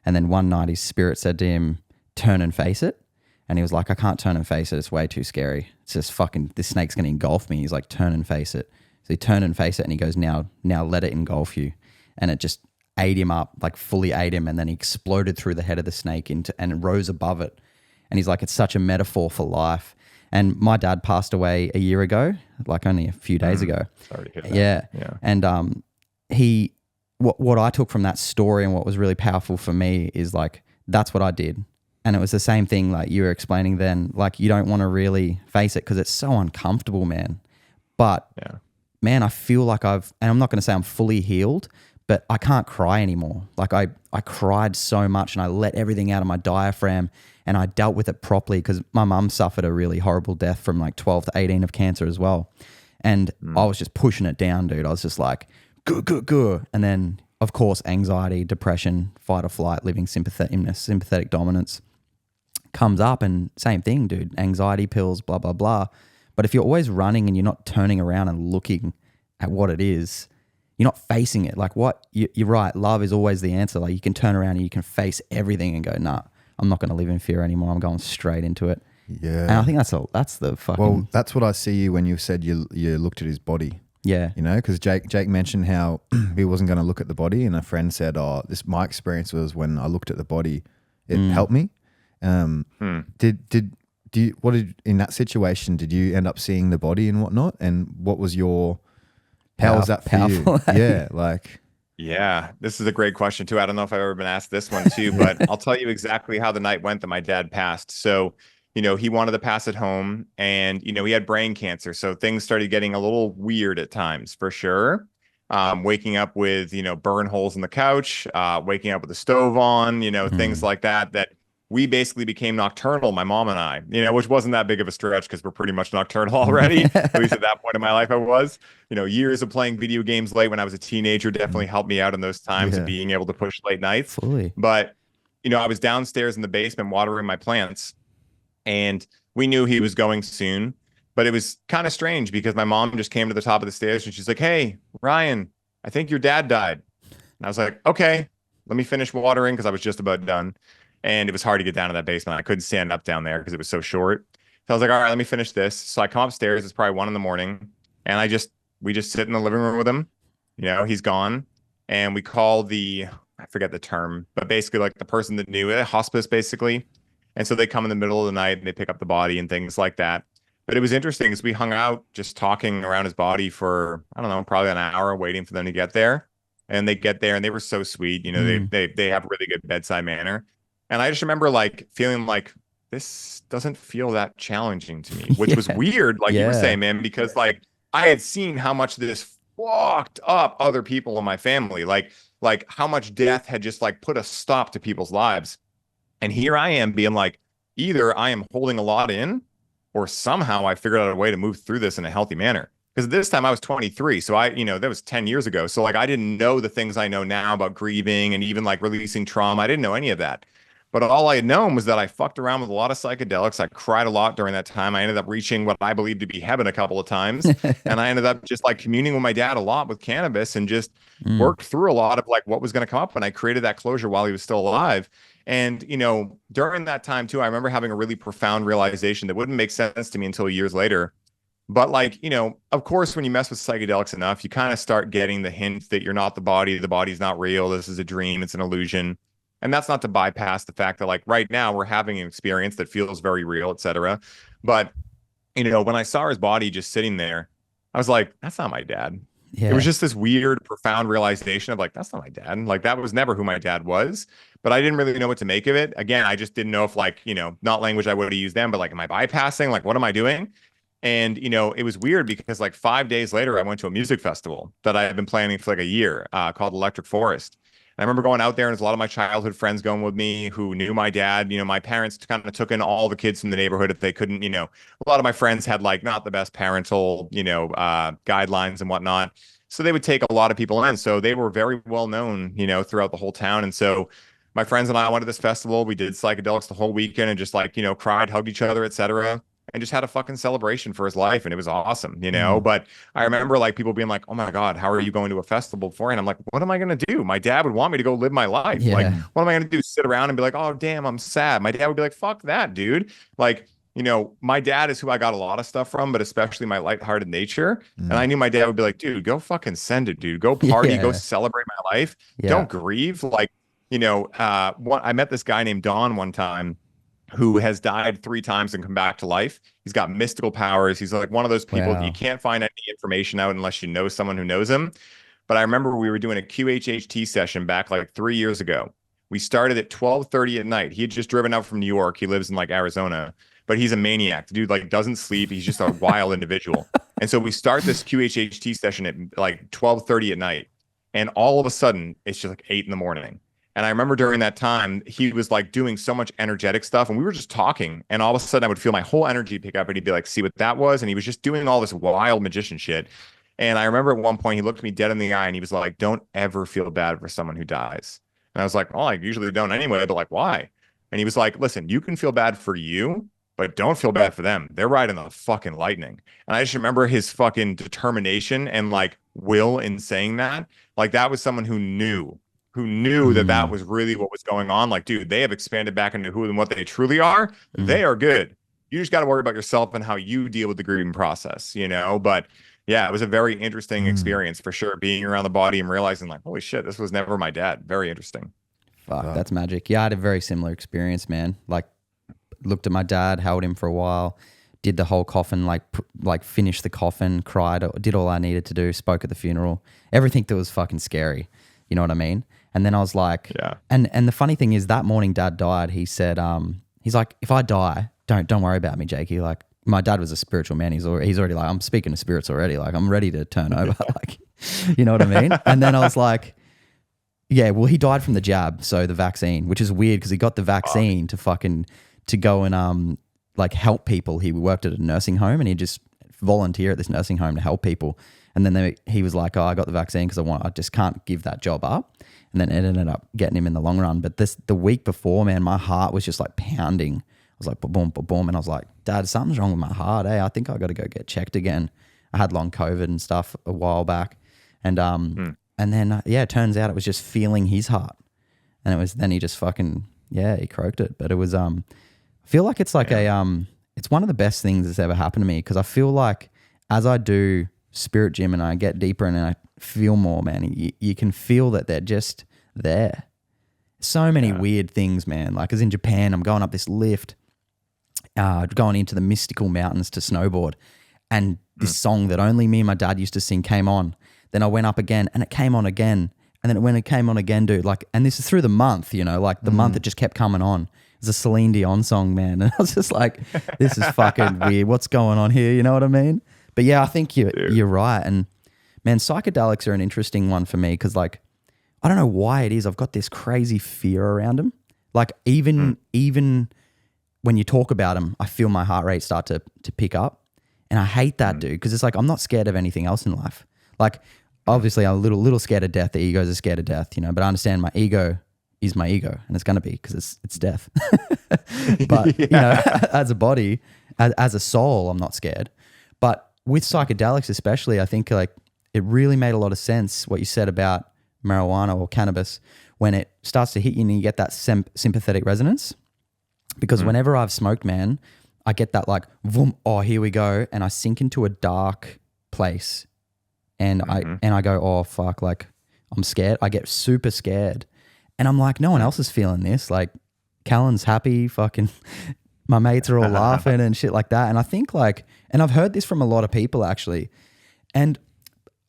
And then one night his spirit said to him, turn and face it. And he was like, I can't turn and face it. It's way too scary. It's just this snake's going to engulf me. He's like, turn and face it. So he turned and faced it and he goes, now let it engulf you. And it just ate him up, fully ate him. And then he exploded through the head of the snake and rose above it. And he's like, it's such a metaphor for life. And my dad passed away a year ago, only a few days ago. Sorry to hear that. Yeah. And what I took from that story and what was really powerful for me is that's what I did. And it was the same thing you were explaining then, you don't want to really face it because it's so uncomfortable, man. But man, I feel and I'm not going to say I'm fully healed, but I can't cry anymore. I cried so much and I let everything out of my diaphragm and I dealt with it properly because my mum suffered a really horrible death from 12 to 18 of cancer as well. And I was just pushing it down, dude. I was just good. And then, of course, anxiety, depression, fight or flight, living sympathetic dominance comes up. And same thing, dude, anxiety pills, blah, blah, blah. But if you're always running and you're not turning around and looking at what it is, you're not facing it. You're right. Love is always the answer. You can turn around and you can face everything and go, nah, I'm not going to live in fear anymore. I'm going straight into it. Yeah. And I think that's the fucking... Well, that's what I see you when you said you looked at his body. Yeah. Because Jake mentioned how he wasn't going to look at the body, and a friend said, my experience was when I looked at the body, it helped me. In that situation, did you end up seeing the body and whatnot? And what was how was that for powerful, you? Yeah, Yeah, this is a great question too. I don't know if I've ever been asked this one too, but I'll tell you exactly how the night went that my dad passed. So he wanted to pass at home and, he had brain cancer. So things started getting a little weird at times for sure. Waking up with, burn holes in the couch, waking up with the stove on, things like that we basically became nocturnal, my mom and I, which wasn't that big of a stretch because we're pretty much nocturnal already. At least at that point in my life, I was. Years of playing video games late when I was a teenager definitely helped me out in those times of being able to push late nights. Fully. But, I was downstairs in the basement watering my plants. And we knew he was going soon, but it was kind of strange because my mom just came to the top of the stairs and she's like, hey, Ryan, I think your dad died. And I was like, okay, let me finish watering because I was just about done. And it was hard to get down to that basement. I couldn't stand up down there because it was so short. So I was like, all right, let me finish this. So I come upstairs. It's probably 1 a.m. And we just sit in the living room with him. He's gone. And we call I forget the term, but basically the person that knew it, hospice basically. And so they come in the middle of the night and they pick up the body and things like that. But it was interesting because we hung out just talking around his body for, I don't know, probably an hour waiting for them to get there. And they get there and they were so sweet. They have really good bedside manner. And I just remember feeling this doesn't feel that challenging to me, which was Yeah. weird, like you were Yeah. saying, man, because like I had seen how much this fucked up other people in my family, like how much death had just like put a stop to people's lives. And here I am being like, either I am holding a lot in, or somehow I figured out a way to move through this in a healthy manner. Because this time I was 23. So that was 10 years ago. So like I didn't know the things I know now about grieving and even like releasing trauma. I didn't know any of that. But all I had known was that I fucked around with a lot of psychedelics. I cried a lot during that time. I ended up reaching what I believed to be heaven a couple of times. And I ended up just like communing with my dad a lot with cannabis and just worked through a lot of like what was going to come up. And I created that closure while he was still alive. And, during that time too, I remember having a really profound realization that wouldn't make sense to me until years later. But like, of course, when you mess with psychedelics enough, you kind of start getting the hint that you're not the body's not real. This is a dream. It's an illusion. And that's not to bypass the fact that like right now we're having an experience that feels very real, et cetera. But, when I saw his body just sitting there, I was like, that's not my dad. Yeah. It was just this weird, profound realization of like, that's not my dad. Like that was never who my dad was, but I didn't really know what to make of it. Again, I just didn't know if like, not language I would have used then, but like, am I bypassing? Like, what am I doing? And, it was weird because like 5 days later, I went to a music festival that I had been planning for like a year called Electric Forest. And I remember going out there and there's a lot of my childhood friends going with me who knew my dad. My parents kind of took in all the kids from the neighborhood if they couldn't, a lot of my friends had like not the best parental, guidelines and whatnot. So they would take a lot of people in. So they were very well known, throughout the whole town. And so my friends and I went to this festival. We did psychedelics the whole weekend and just like, cried, hugged each other, et cetera, and just had a fucking celebration for his life. And it was awesome, But I remember like people being like, oh my God, how are you going to a festival for? And I'm like, what am I going to do? My dad would want me to go live my life. Yeah. Like, what am I going to do? Sit around and be like, oh, damn, I'm sad. My dad would be like, fuck that, dude. Like, my dad is who I got a lot of stuff from, but especially my lighthearted nature. And I knew my dad would be like, dude, go fucking send it, dude. Go party, go celebrate my life. Yeah. Don't grieve. Like, I met this guy named Don one time who has died 3 times and come back to life. He's got mystical powers. He's like one of those people that you can't find any information out unless you know someone who knows him. But I remember we were doing a QHHT session back like 3 years ago. We started at 12:30 at night. He had just driven out from New York. He lives in like Arizona, but he's a maniac. The dude like doesn't sleep. He's just a wild individual. And so we start this QHHT session at like 12:30 at night. And all of a sudden it's just like 8 in the morning. And I remember during that time, he was like doing so much energetic stuff and we were just talking. And all of a sudden I would feel my whole energy pick up and he'd be like, see what that was? And he was just doing all this wild magician shit. And I remember at one point he looked me dead in the eye and he was like, don't ever feel bad for someone who dies. And I was like, well, I usually don't anyway, but like, why? And he was like, listen, you can feel bad for you, but don't feel bad for them. They're riding the fucking lightning. And I just remember his fucking determination and like will in saying that. Like that was someone who knew that was really what was going on. Like, dude, they have expanded back into who and what they truly are. They are good. You just got to worry about yourself and how you deal with the grieving process, But yeah, it was a very interesting experience for sure. Being around the body and realizing like, holy shit, this was never my dad. Very interesting. Fuck, that's magic. Yeah, I had a very similar experience, man. Like, looked at my dad, held him for a while, did the whole coffin, like finished the coffin, cried, did all I needed to do, spoke at the funeral, everything that was fucking scary. You know what I mean? And then I was like, yeah. And the funny thing is that morning Dad died. He said, he's like, if I die, don't worry about me, Jakey. Like my dad was a spiritual man. He's already like, I'm speaking to spirits already. Like I'm ready to turn over. Like, you know what I mean? And then I was like, yeah, well, he died from the jab. So the vaccine, which is weird because he got the vaccine to go and like help people. He worked at a nursing home and he just volunteer at this nursing home to help people. And then he was like, oh, I got the vaccine because I just can't give that job up. And then it ended up getting him in the long run. But the week before, man, my heart was just like pounding. I was like, boom, boom, boom. And I was like, Dad, something's wrong with my heart. Hey, I think I got to go get checked again. I had long COVID and stuff a while back. And then, it turns out it was just feeling his heart. And then he just fucking, he croaked it. But it was, I feel like it's like it's one of the best things that's ever happened to me because I feel like as I do spirit gym and I get deeper and I feel more, man, you can feel that they're just there. So many weird things, man. Like as in Japan, I'm going up this lift, going into the mystical mountains to snowboard, and this song that only me and my dad used to sing came on. Then I went up again and it came on again. And then when it came on again, dude, like, and this is through the month, like the month it just kept coming on. It's It's a Celine Dion song, man. And I was just like, this is fucking weird. What's going on here? You know what I mean? But yeah, I think you're right. And man, psychedelics are an interesting one for me because like, I don't know why it is. I've got this crazy fear around them. Like even when you talk about them, I feel my heart rate start to pick up. And I hate that, dude, because it's like I'm not scared of anything else in life. Like, obviously, I'm a little scared of death. The egos are scared of death, you know, but I understand my ego is my ego, and it's going to be because it's death. But, you know, as a body, as a soul, I'm not scared. But with psychedelics especially, I think like it really made a lot of sense what you said about marijuana or cannabis when it starts to hit you and you get that sympathetic resonance. Because whenever I've smoked, man, I get that like, vroom, oh, here we go. And I sink into a dark place and I go, oh, fuck, like I'm scared. I get super scared. And I'm like, no one else is feeling this. Like Callan's happy, fucking my mates are all laughing and shit like that. And I think like, and I've heard this from a lot of people actually. And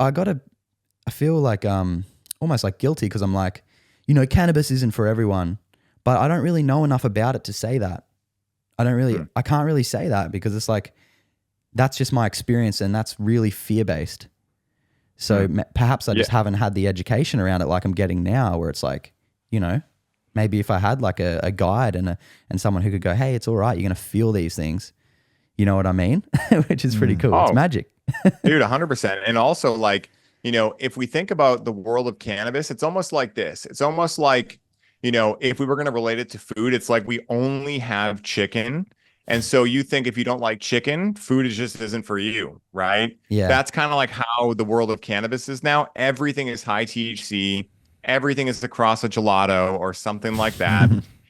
I feel like almost like guilty because I'm like, you know, cannabis isn't for everyone, but I don't really know enough about it to say that. I can't really say that because it's like, that's just my experience and that's really fear-based. So perhaps I just haven't had the education around it like I'm getting now where it's like, you know, maybe if I had like a guide and someone who could go, hey, it's all right. You're going to feel these things. You know what I mean? Which is pretty cool. It's magic. Dude, 100%. And also like, you know, if we think about the world of cannabis, it's almost like this. It's almost like, you know, if we were going to relate it to food, it's like we only have chicken. And so you think if you don't like chicken, food just isn't for you, right? Yeah. That's kind of like how the world of cannabis is now. Everything is high THC. Everything is across a gelato or something like that.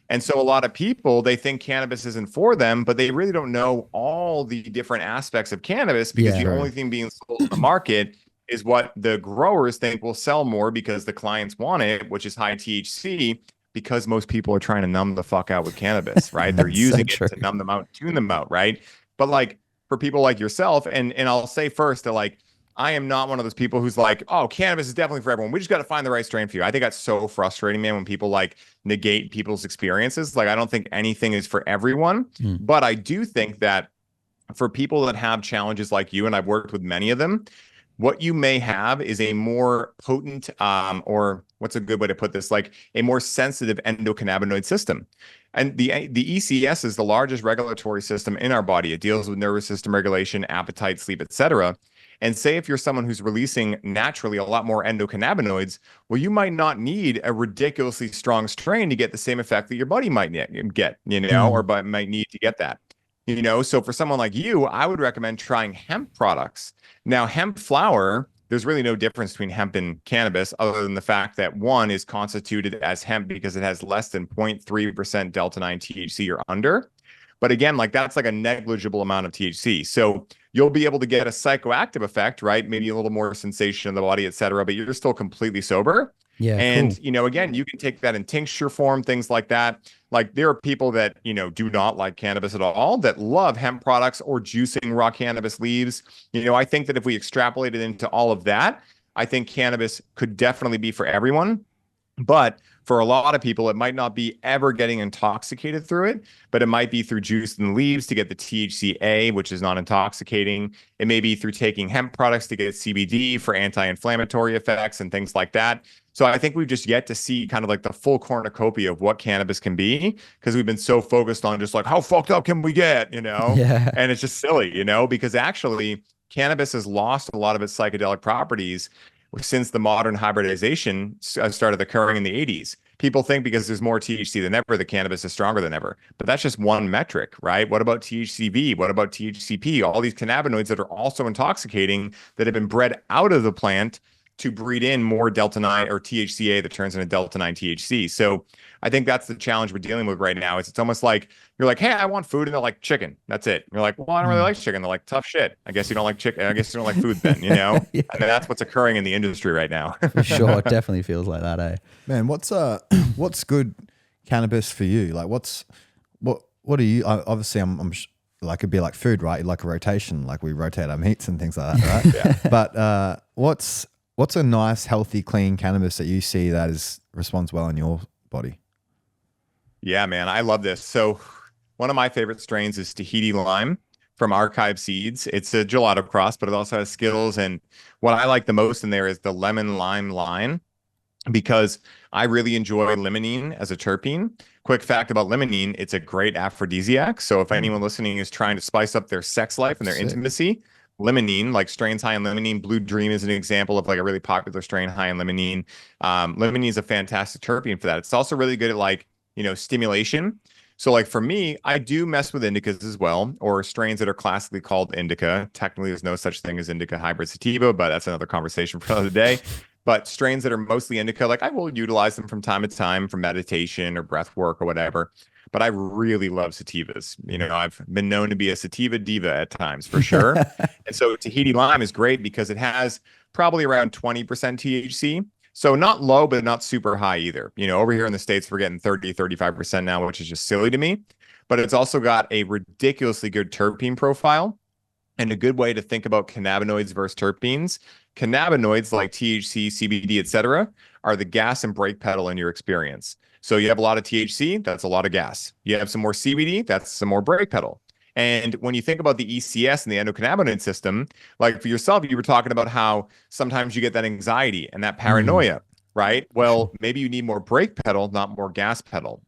And so a lot of people, they think cannabis isn't for them, but they really don't know all the different aspects of cannabis because the only thing being sold in the market is what the growers think will sell more because the clients want it, which is high THC. Because most people are trying to numb the fuck out with cannabis, right? They're using it to numb them out, tune them out, right? But like for people like yourself, and I'll say first that like I am not one of those people who's like, oh, cannabis is definitely for everyone. We just got to find the right strain for you. I think that's so frustrating, man, when people like negate people's experiences. Like I don't think anything is for everyone, but I do think that for people that have challenges like you, and I've worked with many of them, what you may have is a more potent, or what's a good way to put this, like a more sensitive endocannabinoid system. And the ECS is the largest regulatory system in our body. It deals with nervous system regulation, appetite, sleep, etc. And say if you're someone who's releasing naturally a lot more endocannabinoids, well, you might not need a ridiculously strong strain to get the same effect that your body might get, you know, or might need to get that. You know, so for someone like you, I would recommend trying hemp products. Now, hemp flower, there's really no difference between hemp and cannabis other than the fact that one is constituted as hemp because it has less than 0.3% delta-9 THC or under. But again, like that's like a negligible amount of THC. So you'll be able to get a psychoactive effect, right? Maybe a little more sensation in the body, et cetera, but you're still completely sober. Yeah. And, cool. you know, again, you can take that in tincture form, things like that. Like there are people that, you know, do not like cannabis at all that love hemp products or juicing raw cannabis leaves. You know, I think that if we extrapolate it into all of that, I think cannabis could definitely be for everyone. But for a lot of people, it might not be ever getting intoxicated through it, but it might be through juice and leaves to get the THCA, which is not intoxicating. It may be through taking hemp products to get CBD for anti-inflammatory effects and things like that. So I think we've just yet to see kind of like the full cornucopia of what cannabis can be because we've been so focused on just like how fucked up can we get, you know? Yeah. And it's just silly, you know, because actually cannabis has lost a lot of its psychedelic properties since the modern hybridization started occurring in the 80s. People think because there's more THC than ever, the cannabis is stronger than ever. But that's just one metric, right? What about THCV? What about THCP? All these cannabinoids that are also intoxicating that have been bred out of the plant to breed in more delta-9 or THCA that turns into delta-9 THC. So I think that's the challenge we're dealing with right now. It's almost like you're like, hey, I want food. And they're like, chicken. That's it. You're like, well, I don't really like chicken. They're like, tough shit. I guess you don't like chicken. I guess you don't like food then, you know? Yeah. And that's what's occurring in the industry right now. For sure. It definitely feels like that, eh? Man, what's good cannabis for you? Like what do you, obviously I'm like it'd be like food, right? Like a rotation, like we rotate our meats and things like that, right? Yeah. But what's a nice, healthy, clean cannabis that you see that responds well in your body? Yeah, man, I love this. So one of my favorite strains is Tahiti Lime from Archive Seeds. It's a gelato cross, but it also has Skittles. And what I like the most in there is the lemon lime line, because I really enjoy limonene as a terpene. Quick fact about limonene, it's a great aphrodisiac. So if anyone listening is trying to spice up their sex life and their Sick. intimacy, limonene, like strains high in limonene, Blue Dream is an example of like a really popular strain high in limonene. Limonene is a fantastic terpene for that. It's also really good at like, stimulation. So like for me, I do mess with indicas as well, or strains that are classically called indica. Technically, there's no such thing as indica hybrid sativa, but that's another conversation for another day. But strains that are mostly indica, like I will utilize them from time to time for meditation or breath work or whatever. But I really love sativas. I've been known to be a sativa diva at times for sure. And so Tahiti Lime is great because it has probably around 20% THC. So not low, but not super high either. Over here in the States, we're getting 30, 35% now, which is just silly to me. But it's also got a ridiculously good terpene profile. And a good way to think about cannabinoids versus terpenes. Cannabinoids like THC, CBD, etc., are the gas and brake pedal in your experience. So you have a lot of THC, that's a lot of gas. You have some more CBD, that's some more brake pedal. And when you think about the ECS and the endocannabinoid system, like for yourself, you were talking about how sometimes you get that anxiety and that paranoia, right? Well, maybe you need more brake pedal, not more gas pedal,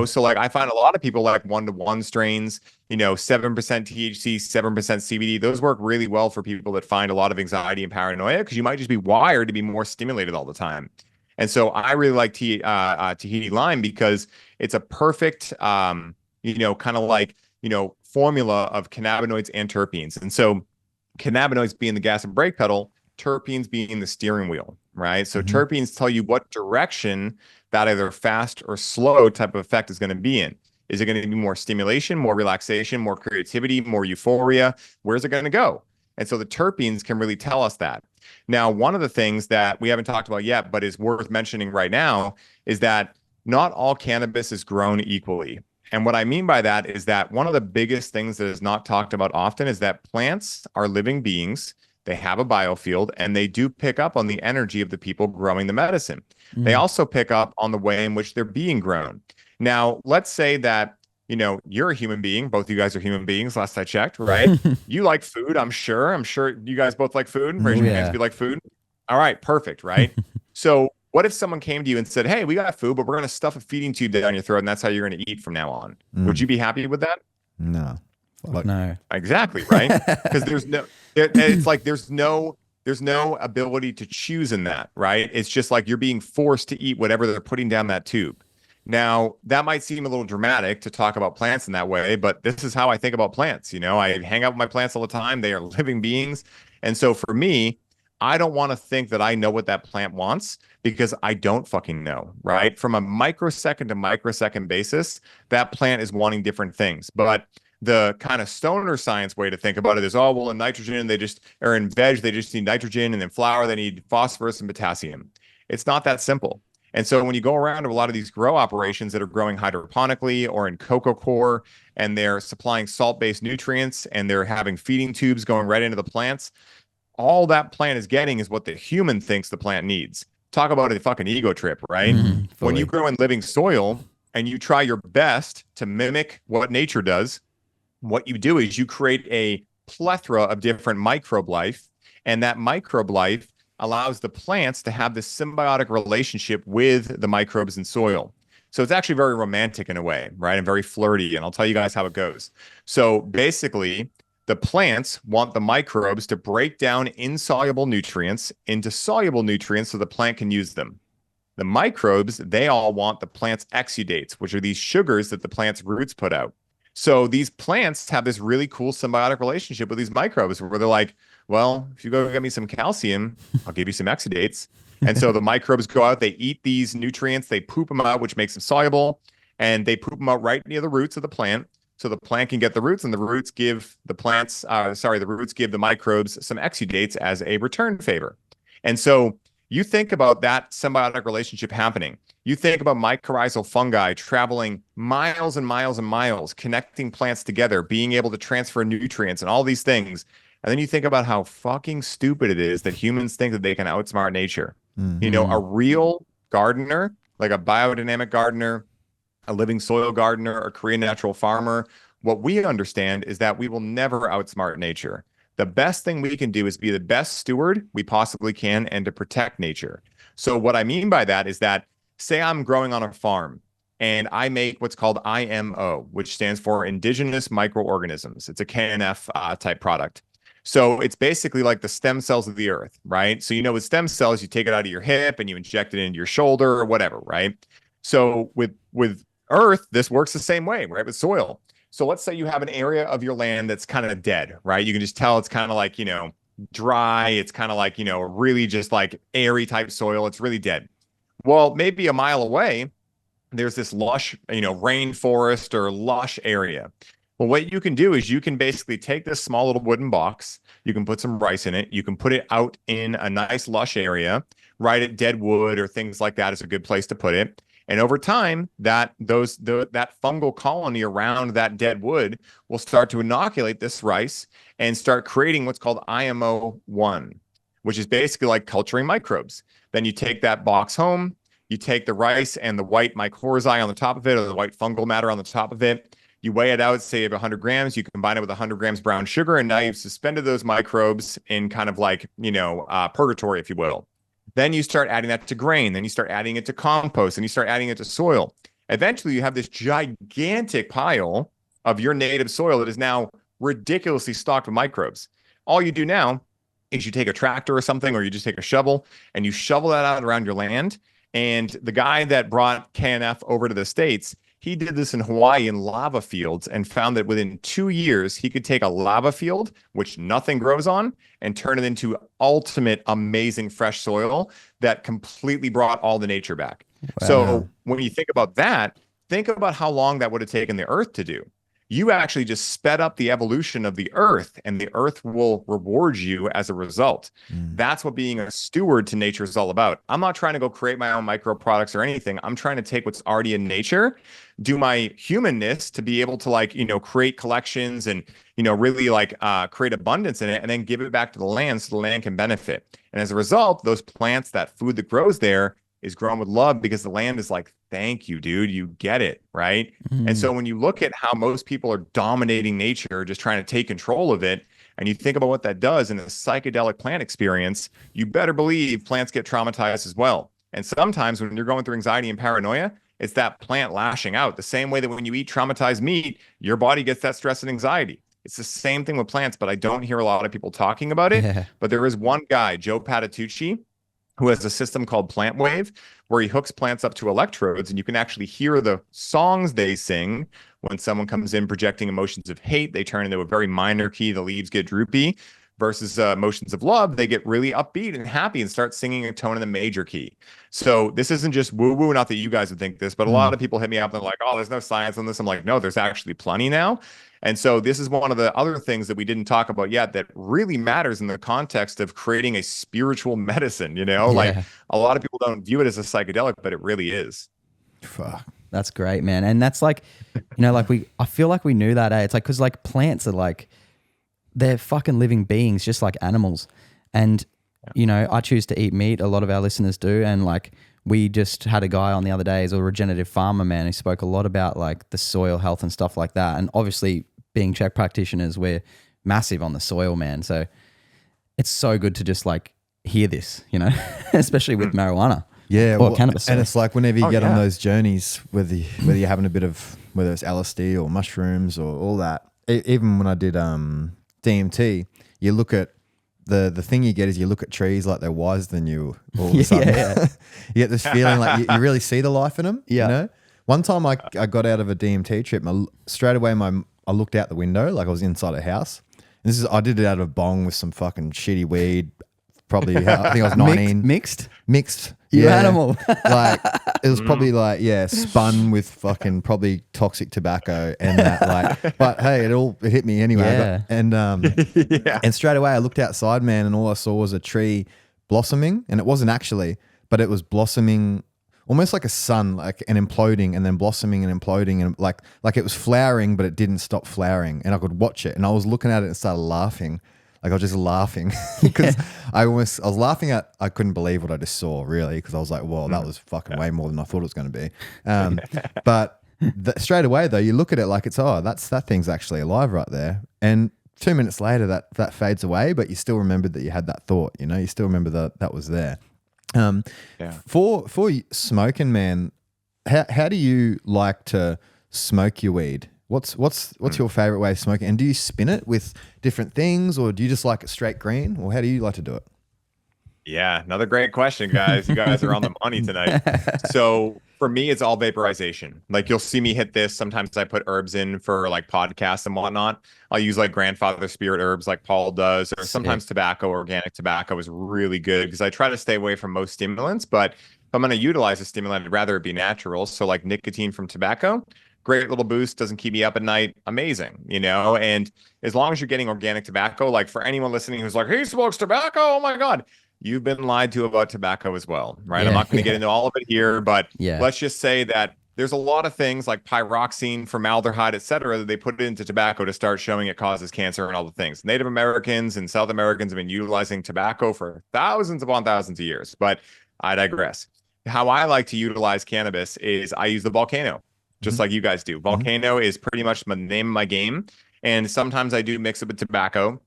So like I find a lot of people like 1-to-1 strains, 7% THC, 7% CBD. Those work really well for people that find a lot of anxiety and paranoia because you might just be wired to be more stimulated all the time. And so I really like Tahiti Lime because it's a perfect, kind of like, formula of cannabinoids and terpenes. And so cannabinoids being the gas and brake pedal, terpenes being the steering wheel, right? So terpenes tell you what direction that either fast or slow type of effect is going to be in. Is it going to be more stimulation, more relaxation, more creativity, more euphoria? Where's it going to go? And so the terpenes can really tell us that. Now, one of the things that we haven't talked about yet, but is worth mentioning right now, is that not all cannabis is grown equally. And what I mean by that is that one of the biggest things that is not talked about often is that plants are living beings. They have a biofield and they do pick up on the energy of the people growing the medicine. They also pick up on the way in which they're being grown. Now, let's say that, you're a human being. Both of you guys are human beings, last I checked, right? You like food, I'm sure. I'm sure you guys both like food. Raise your hands if you like food. All right, perfect, right? So what if someone came to you and said, hey, we got food, but we're going to stuff a feeding tube down your throat, and that's how you're going to eat from now on? Would you be happy with that? No. No. Exactly, right? Because there's no ability to choose in that, right? It's just like you're being forced to eat whatever they're putting down that tube. Now, that might seem a little dramatic to talk about plants in that way, but this is how I think about plants. I hang out with my plants all the time. They are living beings. And so for me, I don't want to think that I know what that plant wants because I don't fucking know, right? From a microsecond to microsecond basis, that plant is wanting different things. But the kind of stoner science way to think about it is, oh, well, in nitrogen, or in veg, they just need nitrogen, and in flower, they need phosphorus and potassium. It's not that simple. And so when you go around to a lot of these grow operations that are growing hydroponically or in coco coir, and they're supplying salt-based nutrients and they're having feeding tubes going right into the plants, all that plant is getting is what the human thinks the plant needs. Talk about a fucking ego trip, right? When you grow in living soil and you try your best to mimic what nature does, what you do is you create a plethora of different microbe life, and that microbe life allows the plants to have this symbiotic relationship with the microbes in soil. So it's actually very romantic in a way, right? And very flirty. And I'll tell you guys how it goes. So basically, the plants want the microbes to break down insoluble nutrients into soluble nutrients so the plant can use them. The microbes, they all want the plant's exudates, which are these sugars that the plant's roots put out. So these plants have this really cool symbiotic relationship with these microbes where they're like, well, if you go get me some calcium, I'll give you some exudates. And so the microbes go out, they eat these nutrients, they poop them out, which makes them soluble, and they poop them out right near the roots of the plant. So the plant can get the roots, and the roots give the microbes some exudates as a return favor. And so you think about that symbiotic relationship happening. You think about mycorrhizal fungi traveling miles and miles and miles, connecting plants together, being able to transfer nutrients and all these things. And then you think about how fucking stupid it is that humans think that they can outsmart nature. A real gardener, like a biodynamic gardener, a living soil gardener, a Korean natural farmer, what we understand is that we will never outsmart nature. The best thing we can do is be the best steward we possibly can and to protect nature. So what I mean by that is that, say I'm growing on a farm and I make what's called IMO, which stands for indigenous microorganisms. It's a KNF type product. So it's basically like the stem cells of the earth, right? So, with stem cells, you take it out of your hip and you inject it into your shoulder or whatever, right? So with earth, this works the same way, right? With soil. So let's say you have an area of your land that's kind of dead, right? You can just tell it's kind of like, dry. It's kind of like, really just like airy type soil. It's really dead. Well, maybe a mile away, there's this lush, rainforest or lush area. Well, what you can do is you can basically take this small little wooden box, you can put some rice in it, you can put it out in a nice lush area, right at dead wood or things like that is a good place to put it. And over time, that fungal colony around that dead wood will start to inoculate this rice and start creating what's called IMO1, which is basically like culturing microbes. Then you take that box home, you take the rice and the white mycorrhizae on the top of it or the white fungal matter on the top of it. You weigh it out, say you have 100 grams, you combine it with 100 grams brown sugar, and now you've suspended those microbes in kind of like, purgatory, if you will. Then you start adding that to grain, then you start adding it to compost, and you start adding it to soil. Eventually, you have this gigantic pile of your native soil that is now ridiculously stocked with microbes. All you do now is you take a tractor or something, or you just take a shovel, and you shovel that out around your land. And the guy that brought KNF over to the States, he did this in Hawaii in lava fields and found that within 2 years, he could take a lava field, which nothing grows on, and turn it into ultimate amazing fresh soil that completely brought all the nature back. Wow. So when you think about that, think about how long that would have taken the earth to do. You actually just sped up the evolution of the earth, and the earth will reward you as a result. That's what being a steward to nature is all about. I'm not trying to go create my own micro products or anything. I'm trying to take what's already in nature, do my humanness to be able to create collections and, really create abundance in it, and then give it back to the land so the land can benefit. And as a result, those plants, that food that grows there is grown with love because the land is like, thank you, dude, you get it, right? And so when you look at how most people are dominating nature, just trying to take control of it, and you think about what that does in a psychedelic plant experience, you better believe plants get traumatized as well. And sometimes when you're going through anxiety and paranoia, it's that plant lashing out. The same way that when you eat traumatized meat, your body gets that stress and anxiety. It's the same thing with plants, but I don't hear a lot of people talking about it. Yeah. But there is one guy, Joe Patitucci, who has a system called Plant Wave, where he hooks plants up to electrodes, and you can actually hear the songs they sing. When someone comes in projecting emotions of hate, they turn into a very minor key, the leaves get droopy, versus emotions of love, they get really upbeat and happy and start singing a tone in the major key. So this isn't just woo-woo, not that you guys would think this, but a lot of people hit me up and they're like, oh, there's no science on this. I'm like, no, there's actually plenty now. And so this is one of the other things that we didn't talk about yet that really matters in the context of creating a spiritual medicine, like a lot of people don't view it as a psychedelic, but it really is. Fuck. That's great, man. And that's like, I feel like we knew that, It's like, cause like plants are like, they're fucking living beings, just like animals. And, I choose to eat meat. A lot of our listeners do. And like, we just had a guy on the other day, he's a regenerative farmer, man. He spoke a lot about like the soil health and stuff like that. And obviously being Czech practitioners, we're massive on the soil, man. So it's so good to just like hear this, especially with marijuana. Yeah. Or cannabis. And it's like whenever you get on those journeys, whether you're having a bit of, whether it's LSD or mushrooms or all that, even when I did DMT, you look at the thing you get is you look at trees like they're wiser than you all of a sudden. You get this feeling like you really see the life in them. Yeah. One time I got out of a DMT trip, straight away I looked out the window like I was inside a house. And I did it out of a bong with some fucking shitty weed. Probably, I think I was 19. Mixed. You animal. Like it was probably spun with fucking probably toxic tobacco and that but hey, it hit me anyway. Yeah. And straight away I looked outside, man, and all I saw was a tree blossoming, and it wasn't actually, but it was blossoming almost like a sun, like and imploding and then blossoming and imploding, and like it was flowering, but it didn't stop flowering, and I could watch it, and I was looking at it and started laughing. Like I was just laughing because I was laughing at, I couldn't believe what I just saw really, because I was like, whoa, that was fucking way more than I thought it was going to be. But straight away though, you look at it like it's, oh, that thing's actually alive right there. And 2 minutes later that fades away, but you still remembered that you had that thought, you know, you still remember that was there. For smoking, man, how do you like to smoke your weed? What's your favorite way of smoking? And do you spin it with different things, or do you just like it straight green, or how do you like to do it? Yeah, another great question, guys. You guys are on the money tonight. So for me, it's all vaporization. Like you'll see me hit this. Sometimes I put herbs in for like podcasts and whatnot. I'll use like grandfather spirit herbs like Paul does, or sometimes tobacco. Organic tobacco is really good because I try to stay away from most stimulants. But if I'm going to utilize a stimulant, I'd rather it be natural. So like nicotine from tobacco, great little boost, doesn't keep me up at night. Amazing, you know? And as long as you're getting organic tobacco, like for anyone listening who's like, he smokes tobacco, oh my God. You've been lied to about tobacco as well, right? I'm not going to get into all of it here, but let's just say that there's a lot of things like pyroxene, formaldehyde, et cetera, that they put into tobacco to start showing it causes cancer and all the things. Native Americans and South Americans have been utilizing tobacco for thousands upon thousands of years, but I digress. How I like to utilize cannabis is I use the volcano, just like you guys do. Volcano is pretty much the name of my game. And sometimes I do mix it with tobacco,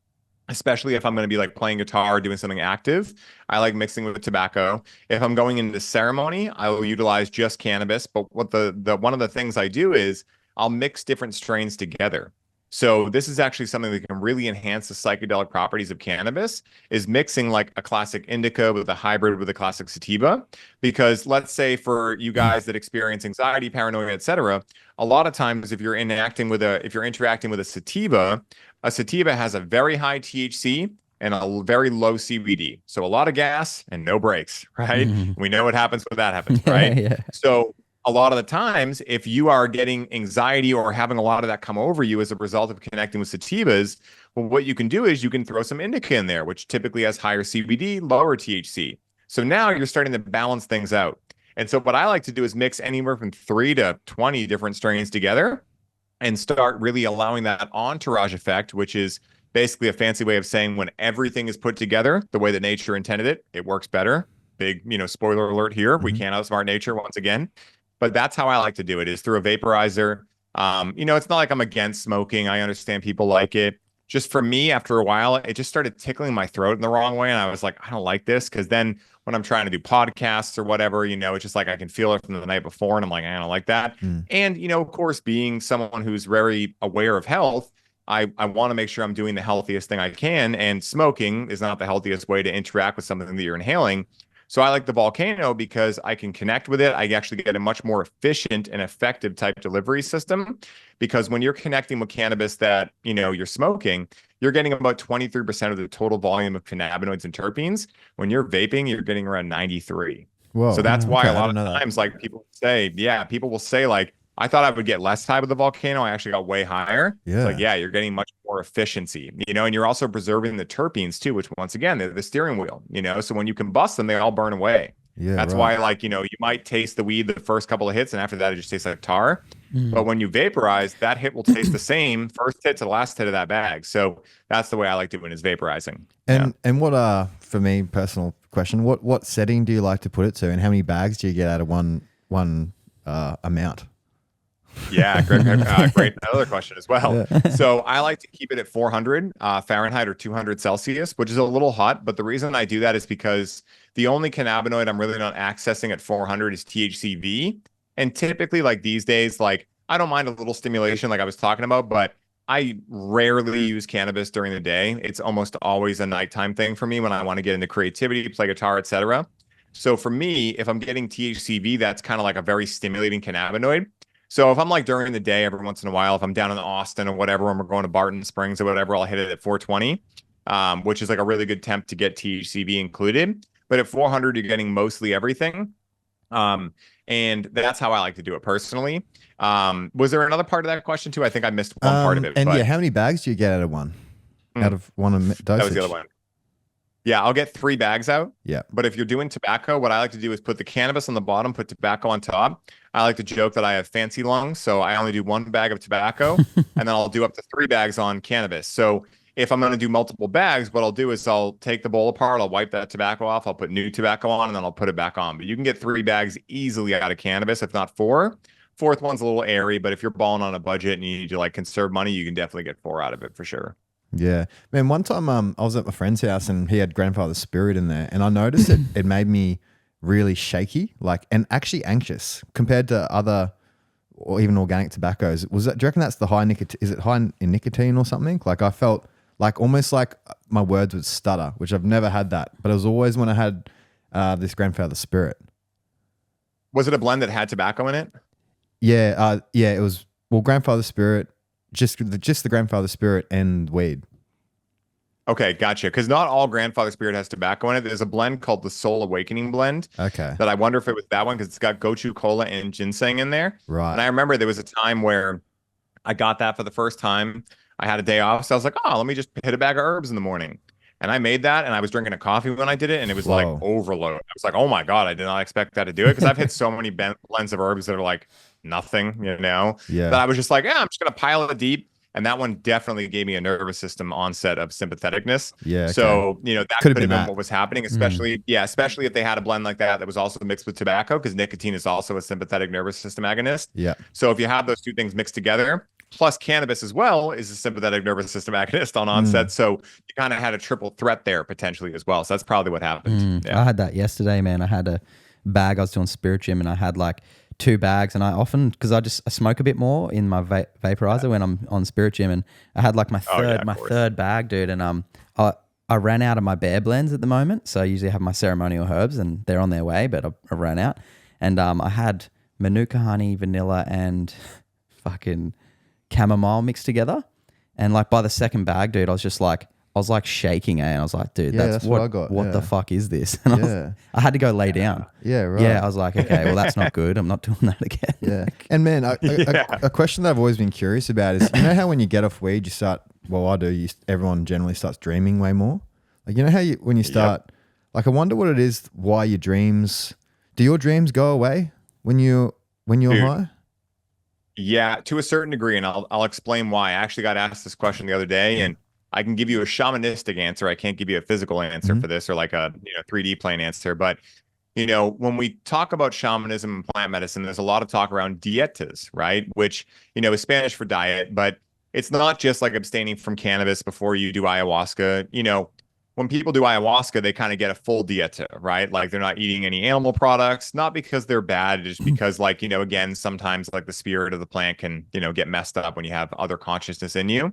especially if I'm going to be like playing guitar or doing something active. I like mixing with tobacco. If I'm going into ceremony, I will utilize just cannabis. But what the one of the things I do is I'll mix different strains together. So this is actually something that can really enhance the psychedelic properties of cannabis, is mixing like a classic indica with a hybrid with a classic sativa. Because let's say for you guys that experience anxiety, paranoia, et cetera, a lot of times if you're interacting with a sativa has a very high THC and a very low CBD. So a lot of gas and no brakes, right? We know what happens when that happens, right? So a lot of the times, if you are getting anxiety or having a lot of that come over you as a result of connecting with sativas, well, what you can do is you can throw some indica in there, which typically has higher CBD, lower THC. So now you're starting to balance things out. And so what I like to do is mix anywhere from 3 to 20 different strains together and start really allowing that entourage effect, which is basically a fancy way of saying when everything is put together the way that nature intended it, it works better. Big, spoiler alert here. We can't outsmart nature once again. But that's how I like to do it, is through a vaporizer. It's not like I'm against smoking. I understand people like it. Just for me, after a while, it just started tickling my throat in the wrong way. And I was like, I don't like this. Because then when I'm trying to do podcasts or whatever, it's just like I can feel it from the night before. And I'm like, I don't like that. And, of course, being someone who's very aware of health, I want to make sure I'm doing the healthiest thing I can. And smoking is not the healthiest way to interact with something that you're inhaling. So I like the volcano because I can connect with it. I actually get a much more efficient and effective type delivery system, because when you're connecting with cannabis that, you're smoking, you're getting about 23% of the total volume of cannabinoids and terpenes. When you're vaping, you're getting around 93. Whoa. So that's why a lot of times, like people will say like, I thought I would get less high with the volcano. I actually got way higher. Yeah. It's like, you're getting much more efficiency, and you're also preserving the terpenes too, which once again, they're the steering wheel, so when you combust them, they all burn away. Yeah. That's why, like, you might taste the weed the first couple of hits, and after that, it just tastes like tar. But when you vaporize, that hit will taste the same first hit to the last hit of that bag. So that's the way I like doing is vaporizing. And what, for me, personal question, what setting do you like to put it to, and how many bags do you get out of one amount? Yeah, great. Another question as well. Yeah. So I like to keep it at 400 Fahrenheit or 200 Celsius, which is a little hot. But the reason I do that is because the only cannabinoid I'm really not accessing at 400 is THCV. And typically, like these days, like I don't mind a little stimulation like I was talking about, but I rarely use cannabis during the day. It's almost always a nighttime thing for me when I want to get into creativity, play guitar, etc. So for me, if I'm getting THCV, that's kind of like a very stimulating cannabinoid. So if I'm like during the day, every once in a while, if I'm down in Austin or whatever, and we're going to Barton Springs or whatever, I'll hit it at 420, which is like a really good temp to get THCV included. But at 400, you're getting mostly everything. And that's how I like to do it personally. Was there another part of that question too? I think I missed one part of it. And how many bags do you get out of one? Out of one dosage? That was the other one. Yeah, I'll get 3 bags out. Yeah. But if you're doing tobacco, what I like to do is put the cannabis on the bottom, put tobacco on top. I like to joke that I have fancy lungs, so I only do 1 bag of tobacco, and then I'll do up to 3 bags on cannabis. So if I'm going to do multiple bags, what I'll do is I'll take the bowl apart, I'll wipe that tobacco off, I'll put new tobacco on, and then I'll put it back on. But you can get 3 bags easily out of cannabis, if not 4. Fourth one's a little airy, but if you're balling on a budget and you need to like conserve money, you can definitely get 4 out of it for sure. Yeah, man. One time, I was at my friend's house and he had grandfather's spirit in there, and I noticed it made me really shaky, like, and actually anxious compared to other or even organic tobaccos. Do you reckon that's the high nicotine? Is it high in nicotine or something? Like I felt like almost like my words would stutter, which I've never had that, but it was always when I had this grandfather spirit. Was it a blend that had tobacco in it? Yeah, yeah. It was grandfather spirit, just the grandfather spirit and weed. Okay, gotcha. Because not all grandfather spirit has tobacco in it. There's a blend called the Soul Awakening blend. Okay. That I wonder if it was that one because it's got gochu cola and ginseng in there. Right. And I remember there was a time where I got that for the first time. I had a day off, so I was like, oh, let me just hit a bag of herbs in the morning. And I made that, and I was drinking a coffee when I did it, and it was like overload. I was like, oh my God, I did not expect that to do it because I've hit so many blends of herbs that are like nothing, you know? Yeah. That I was just like, yeah, I'm just going to pile it deep. And that one definitely gave me a nervous system onset of sympatheticness. Yeah. Okay. So, you know, that could have been what was happening, especially, especially if they had a blend like that was also mixed with tobacco, because nicotine is also a sympathetic nervous system agonist. Yeah. So if you have those two things mixed together, plus cannabis as well is a sympathetic nervous system agonist on onset. So you kind of had a triple threat there potentially as well. So that's probably what happened. Yeah. I had that yesterday, man. I had a bag. I was doing Spirit Gym and I had like 2 bags, and I often, because I smoke a bit more in my vaporizer when I'm on Spirit Gym, and I had like my third bag, dude, and I ran out of my bear blends at the moment, so I usually have my ceremonial herbs and they're on their way, but I ran out, and I had manuka honey, vanilla, and fucking chamomile mixed together, and like by the second bag, dude, I was like shaking, and I was like, dude, that's what I got. What the fuck is this? And I had to go lay down. Yeah, right. Yeah, I was like, okay, well, that's not good. I'm not doing that again. Yeah. And man, a question that I've always been curious about is, you know how when you get off weed, you start, well, I do, everyone generally starts dreaming way more. Like, you know how when you start, like, I wonder what it is, why your dreams, do your dreams go away when you're high? Yeah, to a certain degree. And I'll explain why. I actually got asked this question the other day, and I can give you a shamanistic answer. I can't give you a physical answer for this, or like a 3D plane answer. But when we talk about shamanism and plant medicine, there's a lot of talk around dietas, right? Which is Spanish for diet, but it's not just like abstaining from cannabis before you do ayahuasca. When people do ayahuasca, they kind of get a full dieta, right? Like they're not eating any animal products, not because they're bad, just because again, sometimes like the spirit of the plant can get messed up when you have other consciousness in you.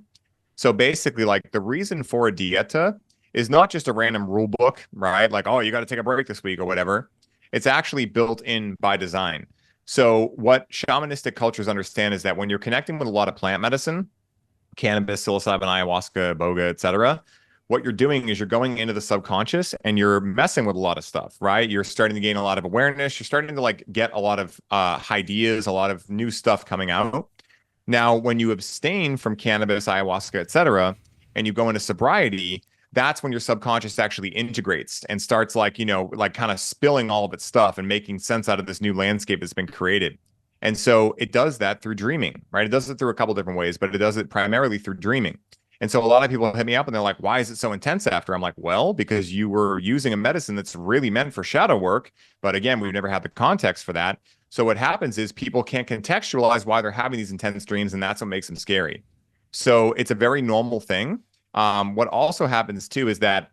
So basically, like the reason for a dieta is not just a random rule book, right? Like, oh, you got to take a break this week or whatever. It's actually built in by design. So what shamanistic cultures understand is that when you're connecting with a lot of plant medicine, cannabis, psilocybin, ayahuasca, boga, etc., what you're doing is you're going into the subconscious and you're messing with a lot of stuff, right? You're starting to gain a lot of awareness. You're starting to like get a lot of ideas, a lot of new stuff coming out. Now, when you abstain from cannabis, ayahuasca, etc., and you go into sobriety, that's when your subconscious actually integrates and starts like kind of spilling all of its stuff and making sense out of this new landscape that's been created. And so it does that through dreaming, right? It does it through a couple different ways, but it does it primarily through dreaming. And so a lot of people hit me up and they're like, why is it so intense after? I'm like, well, because you were using a medicine that's really meant for shadow work. But again, we've never had the context for that. So what happens is people can't contextualize why they're having these intense dreams, and that's what makes them scary. So it's a very normal thing. What also happens too is that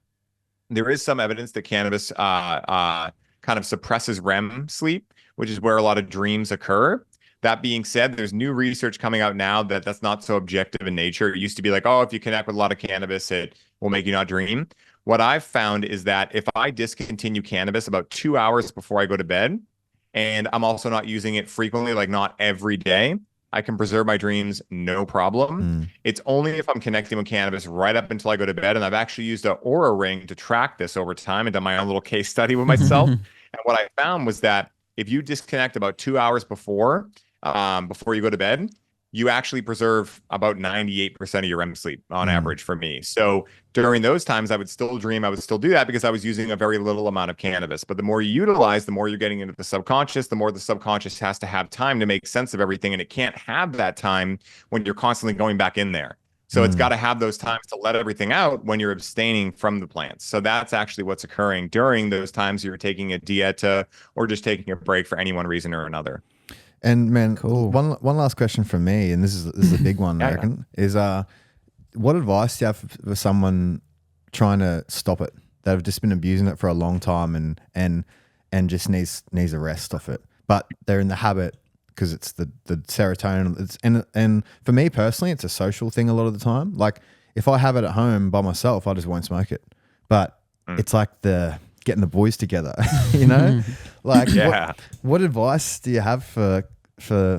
there is some evidence that cannabis kind of suppresses REM sleep, which is where a lot of dreams occur. That being said, there's new research coming out now that's not so objective in nature. It used to be like, oh, if you connect with a lot of cannabis, it will make you not dream. What I've found is that if I discontinue cannabis about 2 hours before I go to bed, and I'm also not using it frequently, like not every day, I can preserve my dreams, no problem. It's only if I'm connecting with cannabis right up until I go to bed. And I've actually used an Aura ring to track this over time and done my own little case study with myself. And what I found was that if you disconnect about 2 hours before you go to bed, you actually preserve about 98% of your REM sleep on average for me. So during those times, I would still dream. I would still do that because I was using a very little amount of cannabis. But the more you utilize, the more you're getting into the subconscious, the more the subconscious has to have time to make sense of everything. And it can't have that time when you're constantly going back in there. So it's got to have those times to let everything out when you're abstaining from the plants. So that's actually what's occurring during those times you're taking a dieta or just taking a break for any one reason or another. And man, Cool. one last question from me, and this is a big one, I Yeah. reckon, is what advice do you have for someone trying to stop it that have just been abusing it for a long time and just needs a rest off it, but they're in the habit because it's the serotonin. And for me personally, it's a social thing a lot of the time. Like if I have it at home by myself, I just won't smoke it. But it's like the getting the boys together, you know. Like Yeah. what advice do you have for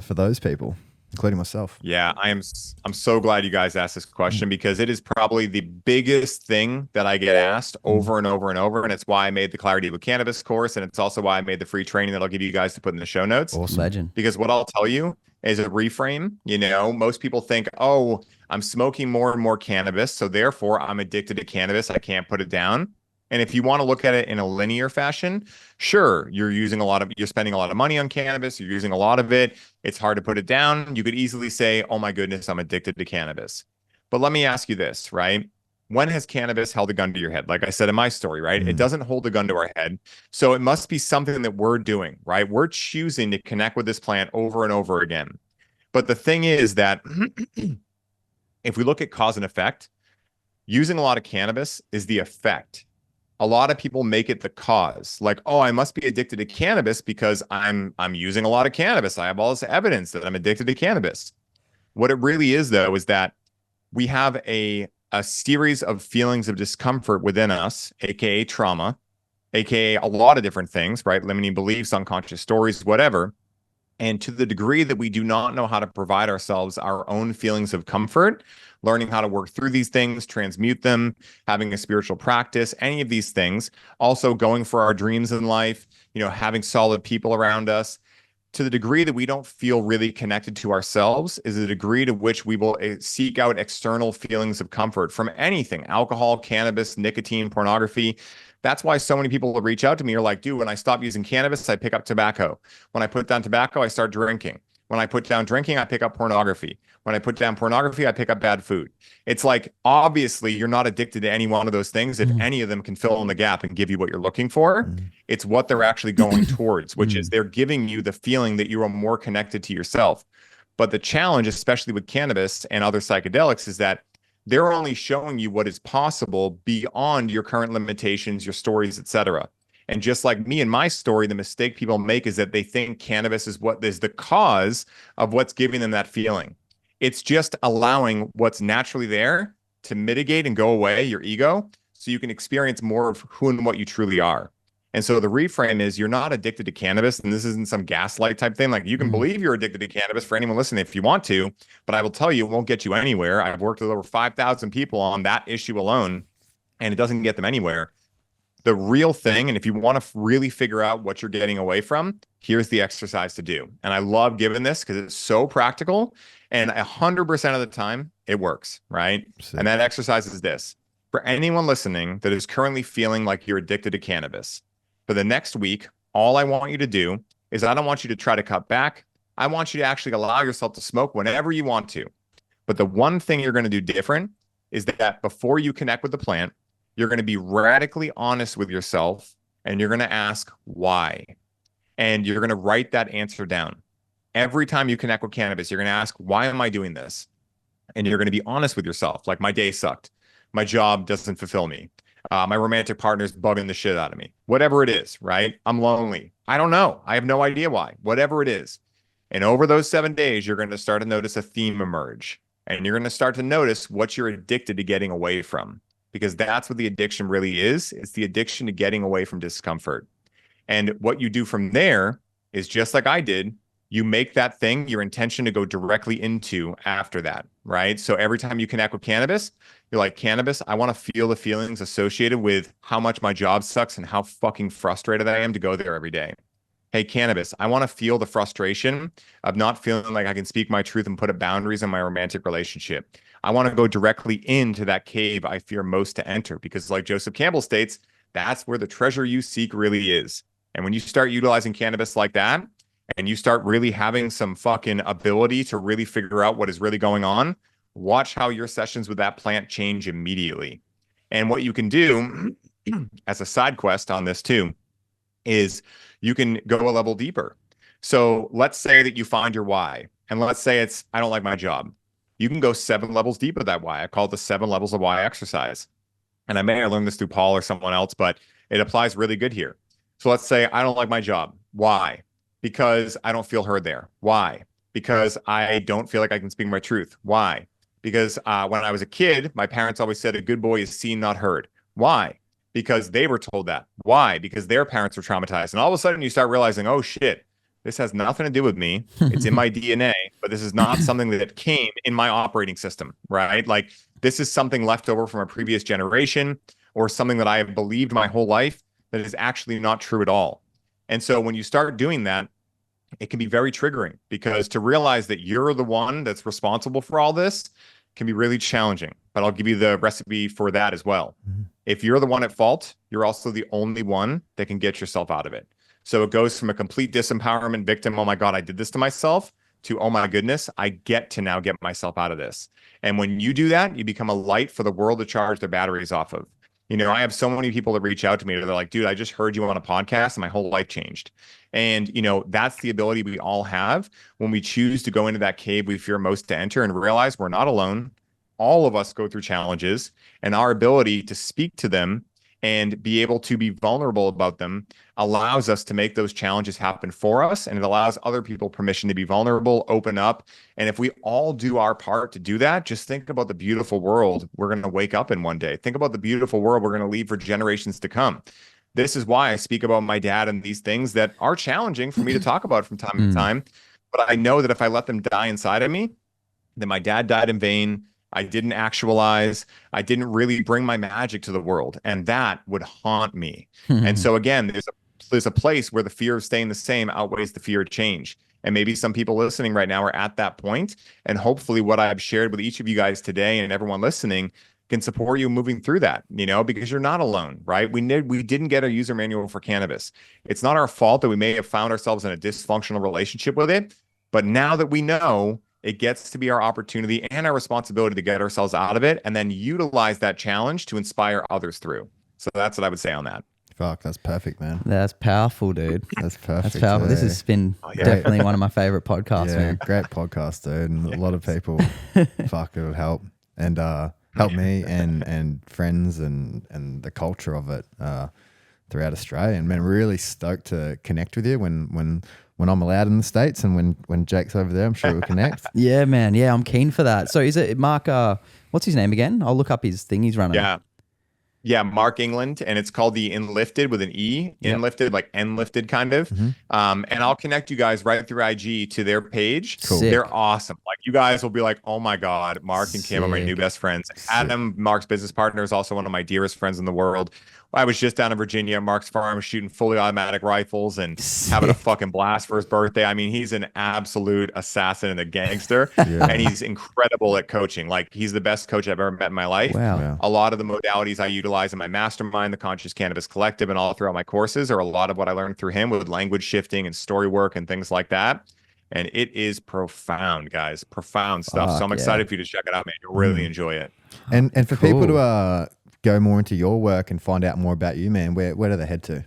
those people, including myself? Yeah, I'm so glad you guys asked this question because it is probably the biggest thing that I get asked over and over and over. And it's why I made the Clarity with Cannabis course. And it's also why I made the free training that I'll give you guys to put in the show notes. Awesome. Legend. Because what I'll tell you is a reframe. You know, most people think, oh, I'm smoking more and more cannabis, so therefore I'm addicted to cannabis. I can't put it down. And if you want to look at it in a linear fashion, sure, you're spending a lot of money on cannabis, you're using a lot of it. It's hard to put it down. You could easily say, oh my goodness, I'm addicted to cannabis. But let me ask you this, right? When has cannabis held a gun to your head? Like I said in my story, right? It doesn't hold a gun to our head. So it must be something that we're doing, right? We're choosing to connect with this plant over and over again. But the thing is that if we look at cause and effect, using a lot of cannabis is the effect. A lot of people make it the cause. Like, oh, I must be addicted to cannabis because I'm using a lot of cannabis. I have all this evidence that I'm addicted to cannabis. What it really is, though, is that we have a series of feelings of discomfort within us, aka trauma, aka a lot of different things, right? Limiting beliefs, unconscious stories, whatever. And to the degree that we do not know how to provide ourselves our own feelings of comfort, learning how to work through these things, transmute them, having a spiritual practice, any of these things, also going for our dreams in life, you know, having solid people around us, to the degree that we don't feel really connected to ourselves is the degree to which we will seek out external feelings of comfort from anything, alcohol, cannabis, nicotine, pornography. That's why so many people will reach out to me. Are like, dude, when I stop using cannabis, I pick up tobacco. When I put down tobacco, I start drinking. When I put down drinking, I pick up pornography. When I put down pornography, I pick up bad food. It's like, obviously, you're not addicted to any one of those things. If any of them can fill in the gap and give you what you're looking for, it's what they're actually going towards, which is they're giving you the feeling that you are more connected to yourself. But the challenge, especially with cannabis and other psychedelics, is that they're only showing you what is possible beyond your current limitations, your stories, etc. And just like me and my story, the mistake people make is that they think cannabis is what is the cause of what's giving them that feeling. It's just allowing what's naturally there to mitigate and go away, your ego, so you can experience more of who and what you truly are. And so the reframe is you're not addicted to cannabis, and this isn't some gaslight type thing. Like you can believe you're addicted to cannabis for anyone listening if you want to, but I will tell you, it won't get you anywhere. I've worked with over 5,000 people on that issue alone, and it doesn't get them anywhere. The real thing, and if you want to really figure out what you're getting away from, here's the exercise to do. And I love giving this because it's so practical, and 100% of the time it works, right? Sick. And that exercise is this. For anyone listening that is currently feeling like you're addicted to cannabis, for the next week, all I want you to do is I don't want you to try to cut back. I want you to actually allow yourself to smoke whenever you want to. But the one thing you're going to do different is that before you connect with the plant, you're going to be radically honest with yourself and you're going to ask why. And you're going to write that answer down. Every time you connect with cannabis, you're going to ask, why am I doing this? And you're going to be honest with yourself. Like, my day sucked. My job doesn't fulfill me. My romantic partner's bugging the shit out of me. Whatever it is, right? I'm lonely. I don't know. I have no idea why. Whatever it is. And over those 7 days, you're going to start to notice a theme emerge. And you're going to start to notice what you're addicted to getting away from. Because that's what the addiction really is. It's the addiction to getting away from discomfort. And what you do from there is just like I did. You make that thing your intention to go directly into after that, right? So every time you connect with cannabis, you're like, cannabis, I want to feel the feelings associated with how much my job sucks and how fucking frustrated I am to go there every day. Hey, cannabis, I want to feel the frustration of not feeling like I can speak my truth and put up boundaries in my romantic relationship. I want to go directly into that cave I fear most to enter because, like Joseph Campbell states, that's where the treasure you seek really is. And when you start utilizing cannabis like that, and you start really having some fucking ability to really figure out what is really going on, watch how your sessions with that plant change immediately. And what you can do as a side quest on this too, is you can go a level deeper. So let's say that you find your why, and let's say it's, I don't like my job. You can go 7 levels deep with that why. I call it the 7 levels of why exercise. And I may have learned this through Paul or someone else, but it applies really good here. So let's say I don't like my job. Why? Because I don't feel heard there. Why? Because I don't feel like I can speak my truth. Why? Because when I was a kid, my parents always said a good boy is seen, not heard. Why? Because they were told that. Why? Because their parents were traumatized. And all of a sudden you start realizing, oh shit, this has nothing to do with me. It's in my DNA, but this is not something that came in my operating system, right? Like this is something left over from a previous generation or something that I have believed my whole life that is actually not true at all. And so when you start doing that, it can be very triggering because to realize that you're the one that's responsible for all this can be really challenging. But I'll give you the recipe for that as well. Mm-hmm. If you're the one at fault, you're also the only one that can get yourself out of it. So it goes from a complete disempowerment victim, oh my God, I did this to myself, to, oh my goodness, I get to now get myself out of this. And when you do that, you become a light for the world to charge their batteries off of. You know, I have so many people that reach out to me. They're like, dude, I just heard you on a podcast and my whole life changed. And, you know, that's the ability we all have when we choose to go into that cave we fear most to enter and realize we're not alone. All of us go through challenges, and our ability to speak to them and be able to be vulnerable about them allows us to make those challenges happen for us. And it allows other people permission to be vulnerable, open up. And if we all do our part to do that, just think about the beautiful world we're going to wake up in one day. Think about the beautiful world we're going to leave for generations to come. This is why I speak about my dad and these things that are challenging for me to talk about from time to time. But I know that if I let them die inside of me, then my dad died in vain. I didn't actualize. I didn't really bring my magic to the world, and that would haunt me. And so again, there's a place where the fear of staying the same outweighs the fear of change. And maybe some people listening right now are at that point, and hopefully what I've shared with each of you guys today and everyone listening can support you moving through that, you know, because you're not alone, right? We didn't get a user manual for cannabis. It's not our fault that we may have found ourselves in a dysfunctional relationship with it, but now that we know, it gets to be our opportunity and our responsibility to get ourselves out of it and then utilize that challenge to inspire others through. So that's what I would say on that. Fuck, that's perfect, man. That's powerful, dude. That's perfect. That's powerful. This has been definitely one of my favorite podcasts, man. Great podcast, dude. And a lot of people, fuck, it would help. And help me and friends and the culture of it throughout Australia. And man, really stoked to connect with you when I'm allowed in the States and when Jake's over there, I'm sure we'll connect. Yeah, man. Yeah, I'm keen for that. So is it Mark, what's his name again? I'll look up his thing he's running. Yeah, Mark England, and it's called the Enlifted with an E, Enlifted, like Enlifted kind of. And I'll connect you guys right through IG to their page. Cool. They're awesome. Like you guys will be like, oh my God, Mark and Kim are my new best friends. Adam, Mark's business partner, is also one of my dearest friends in the world. I was just down in Virginia at Mark's farm shooting fully automatic rifles and having a fucking blast for his birthday. I mean, he's an absolute assassin and a gangster, and he's incredible at coaching. Like he's the best coach I've ever met in my life. Wow. A lot of the modalities I utilize in my mastermind, the Conscious Cannabis Collective, and all throughout my courses are a lot of what I learned through him with language shifting and story work and things like that. And it is profound, guys. Profound stuff. So I'm excited for you to check it out, man. You'll really enjoy it. And for people to go more into your work and find out more about you, man, where do they head to?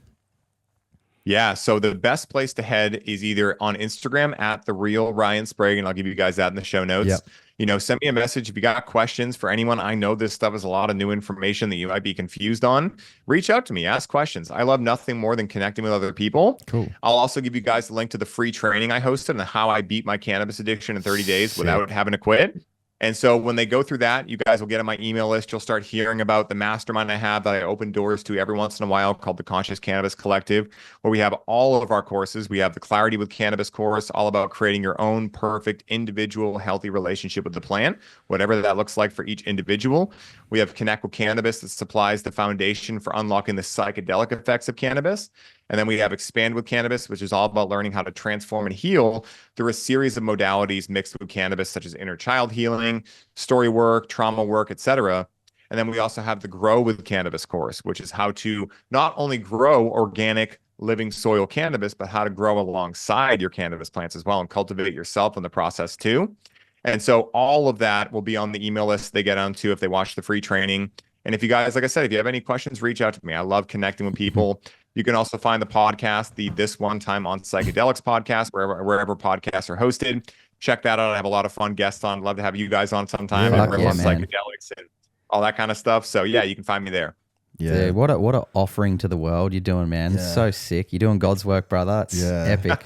Yeah, so the best place to head is either on Instagram at the real Ryan Sprague, and I'll give you guys that in the show notes. You know, send me a message if you got questions for anyone. I know this stuff is a lot of new information that you might be confused on. Reach out to me, ask questions. I love nothing more than connecting with other people. Cool. I'll also give you guys the link to the free training I hosted and how I beat my cannabis addiction in 30 days without having to quit. And so when they go through that, you guys will get on my email list. You'll start hearing about the mastermind I have that I open doors to every once in a while called the Conscious Cannabis Collective, where we have all of our courses. We have the Clarity with Cannabis course, all about creating your own perfect individual healthy relationship with the plant, whatever that looks like for each individual. We have Connect with Cannabis that supplies the foundation for unlocking the psychedelic effects of cannabis. And then we have Expand with Cannabis, which is all about learning how to transform and heal through a series of modalities mixed with cannabis, such as inner child healing, story work, trauma work, etc. And then we also have the Grow with Cannabis course, which is how to not only grow organic living soil cannabis, but how to grow alongside your cannabis plants as well and cultivate yourself in the process too. And so all of that will be on the email list they get onto if they watch the free training. And if you guys, like I said, if you have any questions, reach out to me. I love connecting with people. You can also find the podcast, the This One Time on Psychedelics podcast, wherever podcasts are hosted. Check that out. I have a lot of fun guests on. Love to have you guys on sometime. Yeah, And yeah, on man. psychedelics and all that kind of stuff. So yeah, you can find me there. Yeah. Dude, what a offering to the world you're doing, man. Yeah. So sick. You're doing God's work, brother. It's Yeah. epic.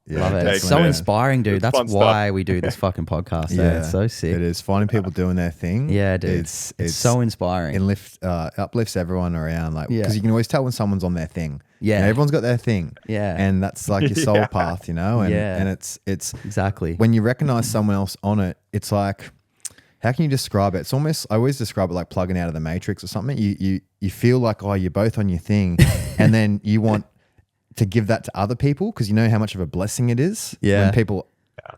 Yeah, Love it. Thanks, It's so man. inspiring, dude. It's That's fun why we do this fucking podcast. Yeah. It's so sick. It is finding people doing their thing. Yeah, dude. It's so inspiring. uplifts everyone around, like, Yeah. because you can always tell when someone's on their thing. Yeah. You know, everyone's got their thing. Yeah. And that's like your soul path, you know. And Yeah. and it's Exactly. when you recognize someone else on it, it's like, how can you describe it? It's almost, I always describe it like plugging out of the matrix or something. You feel like, oh, you're both on your thing, and then you want to give that to other people because you know how much of a blessing it is Yeah. when people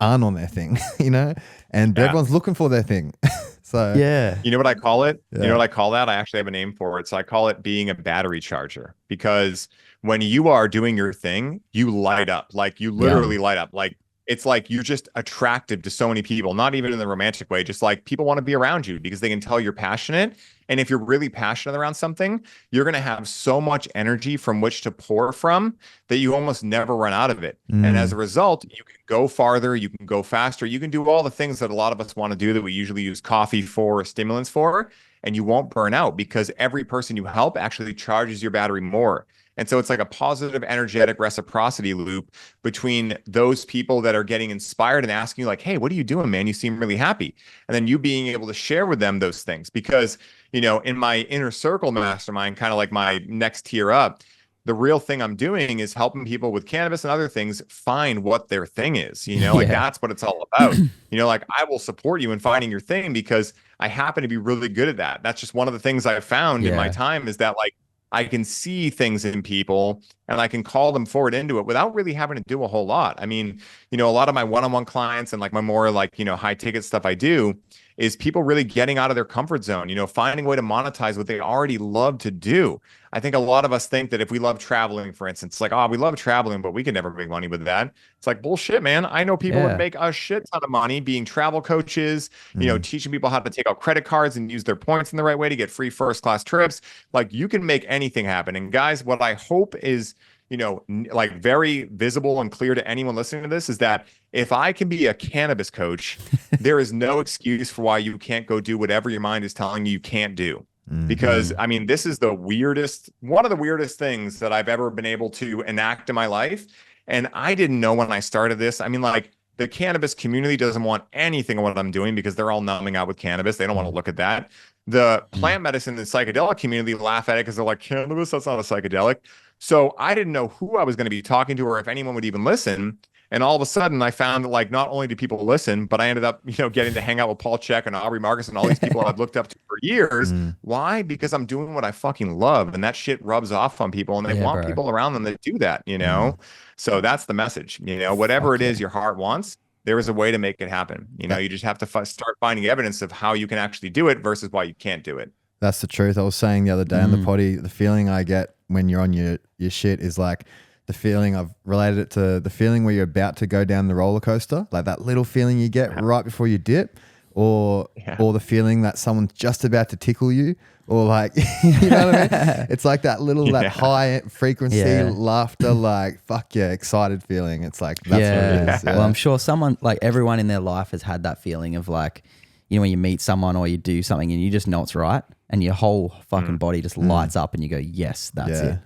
aren't on their thing, you know, and everyone's looking for their thing. So Yeah. You know what I call it? Yeah. You know what I call that? I actually have a name for it. So I call it being a battery charger, because when you are doing your thing, you light up. Like you literally light up. Like it's like you're just attractive to so many people, not even in the romantic way, just like people want to be around you because they can tell you're passionate. And if you're really passionate around something, you're going to have so much energy from which to pour from that you almost never run out of it. And as a result, you can go farther, you can go faster, you can do all the things that a lot of us want to do that we usually use coffee for or stimulants for, and you won't burn out because every person you help actually charges your battery more. And so it's like a positive energetic reciprocity loop between those people that are getting inspired and asking you like, hey, what are you doing, man? You seem really happy. And then you being able to share with them those things. Because, you know, in my inner circle mastermind, kind of like my next tier up, the real thing I'm doing is helping people with cannabis and other things find what their thing is. You know, like that's what it's all about. You know, like I will support you in finding your thing because I happen to be really good at that. That's just one of the things I've found in my time is that like, I can see things in people and I can call them forward into it without really having to do a whole lot. I mean, you know, a lot of my one-on-one clients and like my more like, you know, high ticket stuff I do is people really getting out of their comfort zone, you know, finding a way to monetize what they already love to do. I think a lot of us think that if we love traveling, for instance, like, oh, we love traveling, but we can never make money with that. It's like, bullshit, man. I know people would make a shit ton of money being travel coaches, you know, teaching people how to take out credit cards and use their points in the right way to get free first-class trips. Like you can make anything happen. And guys, what I hope is, you know, like very visible and clear to anyone listening to this is that if I can be a cannabis coach, there is no excuse for why you can't go do whatever your mind is telling you can't do. Because I mean, this is one of the weirdest things that I've ever been able to enact in my life. And I didn't know when I started this. I mean, like the cannabis community doesn't want anything of what I'm doing because they're all numbing out with cannabis. They don't want to look at that. The plant medicine and psychedelic community laugh at it because they're like, cannabis, that's not a psychedelic. So I didn't know who I was going to be talking to or if anyone would even listen. And all of a sudden I found that like, not only do people listen, but I ended up, you know, getting to hang out with Paul Chek and Aubrey Marcus and all these people I've looked up to for years. Why? Because I'm doing what I fucking love. And that shit rubs off on people and they want people around them that do that, you know? So that's the message, you know, whatever it is your heart wants, there is a way to make it happen. You know, you just have to start finding evidence of how you can actually do it versus why you can't do it. that's the truth. I was saying the other day on the potty, the feeling I get when you're on your shit is like the feeling, I've related it to the feeling where you're about to go down the roller coaster, like that little feeling you get right before you dip, or the feeling that someone's just about to tickle you, or like, you know what I mean? It's like that little, that high frequency laughter, like, fuck yeah, excited feeling. It's like, that's what it is. Well, I'm sure someone, like everyone in their life has had that feeling of like, you know, when you meet someone or you do something and you just know it's right and your whole fucking body just lights up and you go, yes, that's it.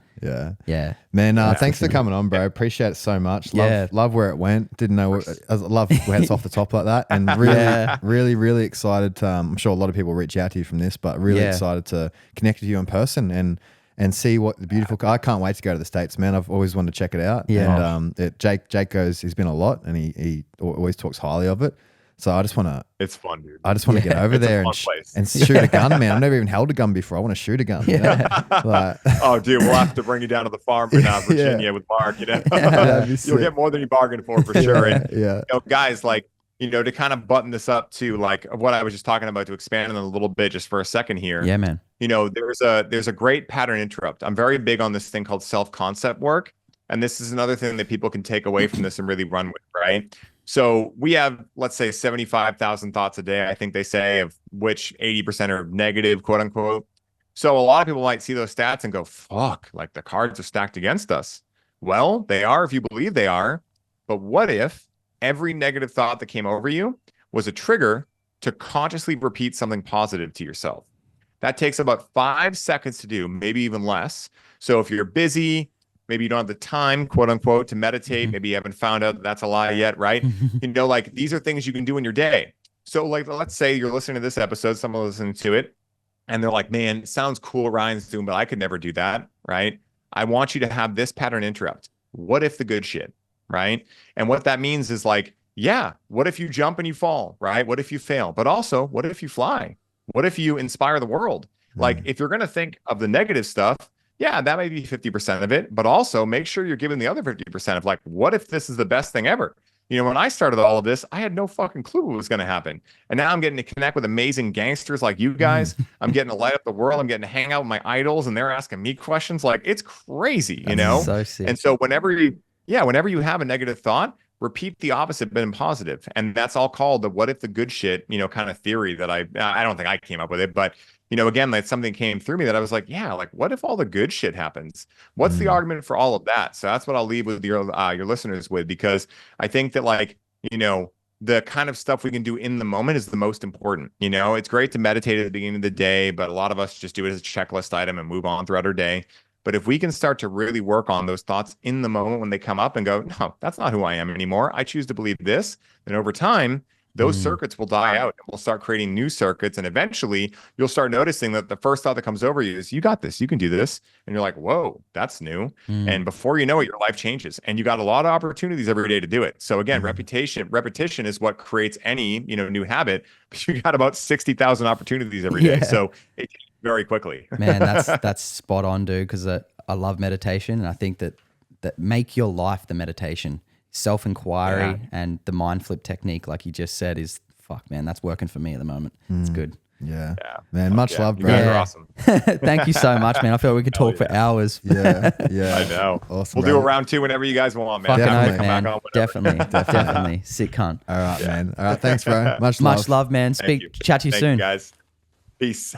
Yeah. Man, thanks for coming on, bro. Appreciate it so much. Love where it went. Didn't know I love where it's off the top like that. And really excited to, I'm sure a lot of people reach out to you from this, but really excited to connect with you in person and see what the beautiful, I can't wait to go to the States, man. I've always wanted to check it out. Yeah. And Jake goes, he's been a lot and he always talks highly of it. So I just want to. It's fun, dude. I just want to get over there and shoot a gun, man. I've never even held a gun before. I want to shoot a gun. You know? Like, oh, dude, we'll have to bring you down to the farm in Virginia with Mark. You know, you'll get more than you bargained for sure. And you know, guys, like, you know, to kind of button this up to like what I was just talking about, to expand on a little bit just for a second here. Yeah, man. You know, there's a great pattern interrupt. I'm very big on this thing called self-concept work. And this is another thing that people can take away from this and really run with, right? So we have, let's say, 75,000 thoughts a day, I think they say, of which 80% are negative, quote unquote. So a lot of people might see those stats and go, fuck, like the cards are stacked against us. Well, they are if you believe they are. But what if every negative thought that came over you was a trigger to consciously repeat something positive to yourself? That takes about 5 seconds to do, maybe even less. So if you're busy, maybe you don't have the time, quote unquote, to meditate. Maybe you haven't found out that's a lie yet, right? Like these are things you can do in your day. So like, let's say you're listening to this episode, someone listening to it, and they're like, man, it sounds cool what Ryan's doing, but I could never do that, right? I want you to have this pattern interrupt. What if the good shit, right? And what that means is like, yeah, what if you jump and you fall, right? What if you fail? But also, what if you fly? What if you inspire the world? Like, if you're going to think of the negative stuff, yeah, that may be 50% of it, but also make sure you're giving the other 50% of like, what if this is the best thing ever? When I started all of this, I had no fucking clue what was going to happen. And now I'm getting to connect with amazing gangsters like you guys. I'm getting to light up the world. I'm getting to hang out with my idols and they're asking me questions. Like, it's crazy, So sick. And so whenever you have a negative thought, repeat the opposite, but in positive. And that's all called the what if the good shit, kind of theory that I don't think I came up with it, but again, like something came through me that I was like, yeah, like what if all the good shit happens? What's the argument for all of that? So that's what I'll leave with your listeners with, because I think that like, the kind of stuff we can do in the moment is the most important. It's great to meditate at the beginning of the day, but a lot of us just do it as a checklist item and move on throughout our day. But if we can start to really work on those thoughts in the moment when they come up and go, no, that's not who I am anymore. I choose to believe this. Then over time, those circuits will die out and we'll start creating new circuits. And eventually you'll start noticing that the first thought that comes over you is, you got this, you can do this. And you're like, whoa, that's new. And before you know it, your life changes and you got a lot of opportunities every day to do it. So again, repetition is what creates any, new habit, but you got about 60,000 opportunities every day. So it changes very quickly. Man, that's spot on, dude. Cause I love meditation. And I think that make your life the meditation. Self-inquiry and the mind flip technique, like you just said, is fuck, man. That's working for me at the moment. It's good. Yeah, man. Much love, bro. You guys are awesome. Thank you so much, man. I feel like we could talk for hours. Yeah. I know. Awesome. We'll do a round 2 whenever you guys want, man. Fucking Definitely. oath, man. Definitely. Sick cunt. All right, man. All right, thanks, bro. Much Much love, man. Thank you. Chat to you Thank soon. you, guys. Peace.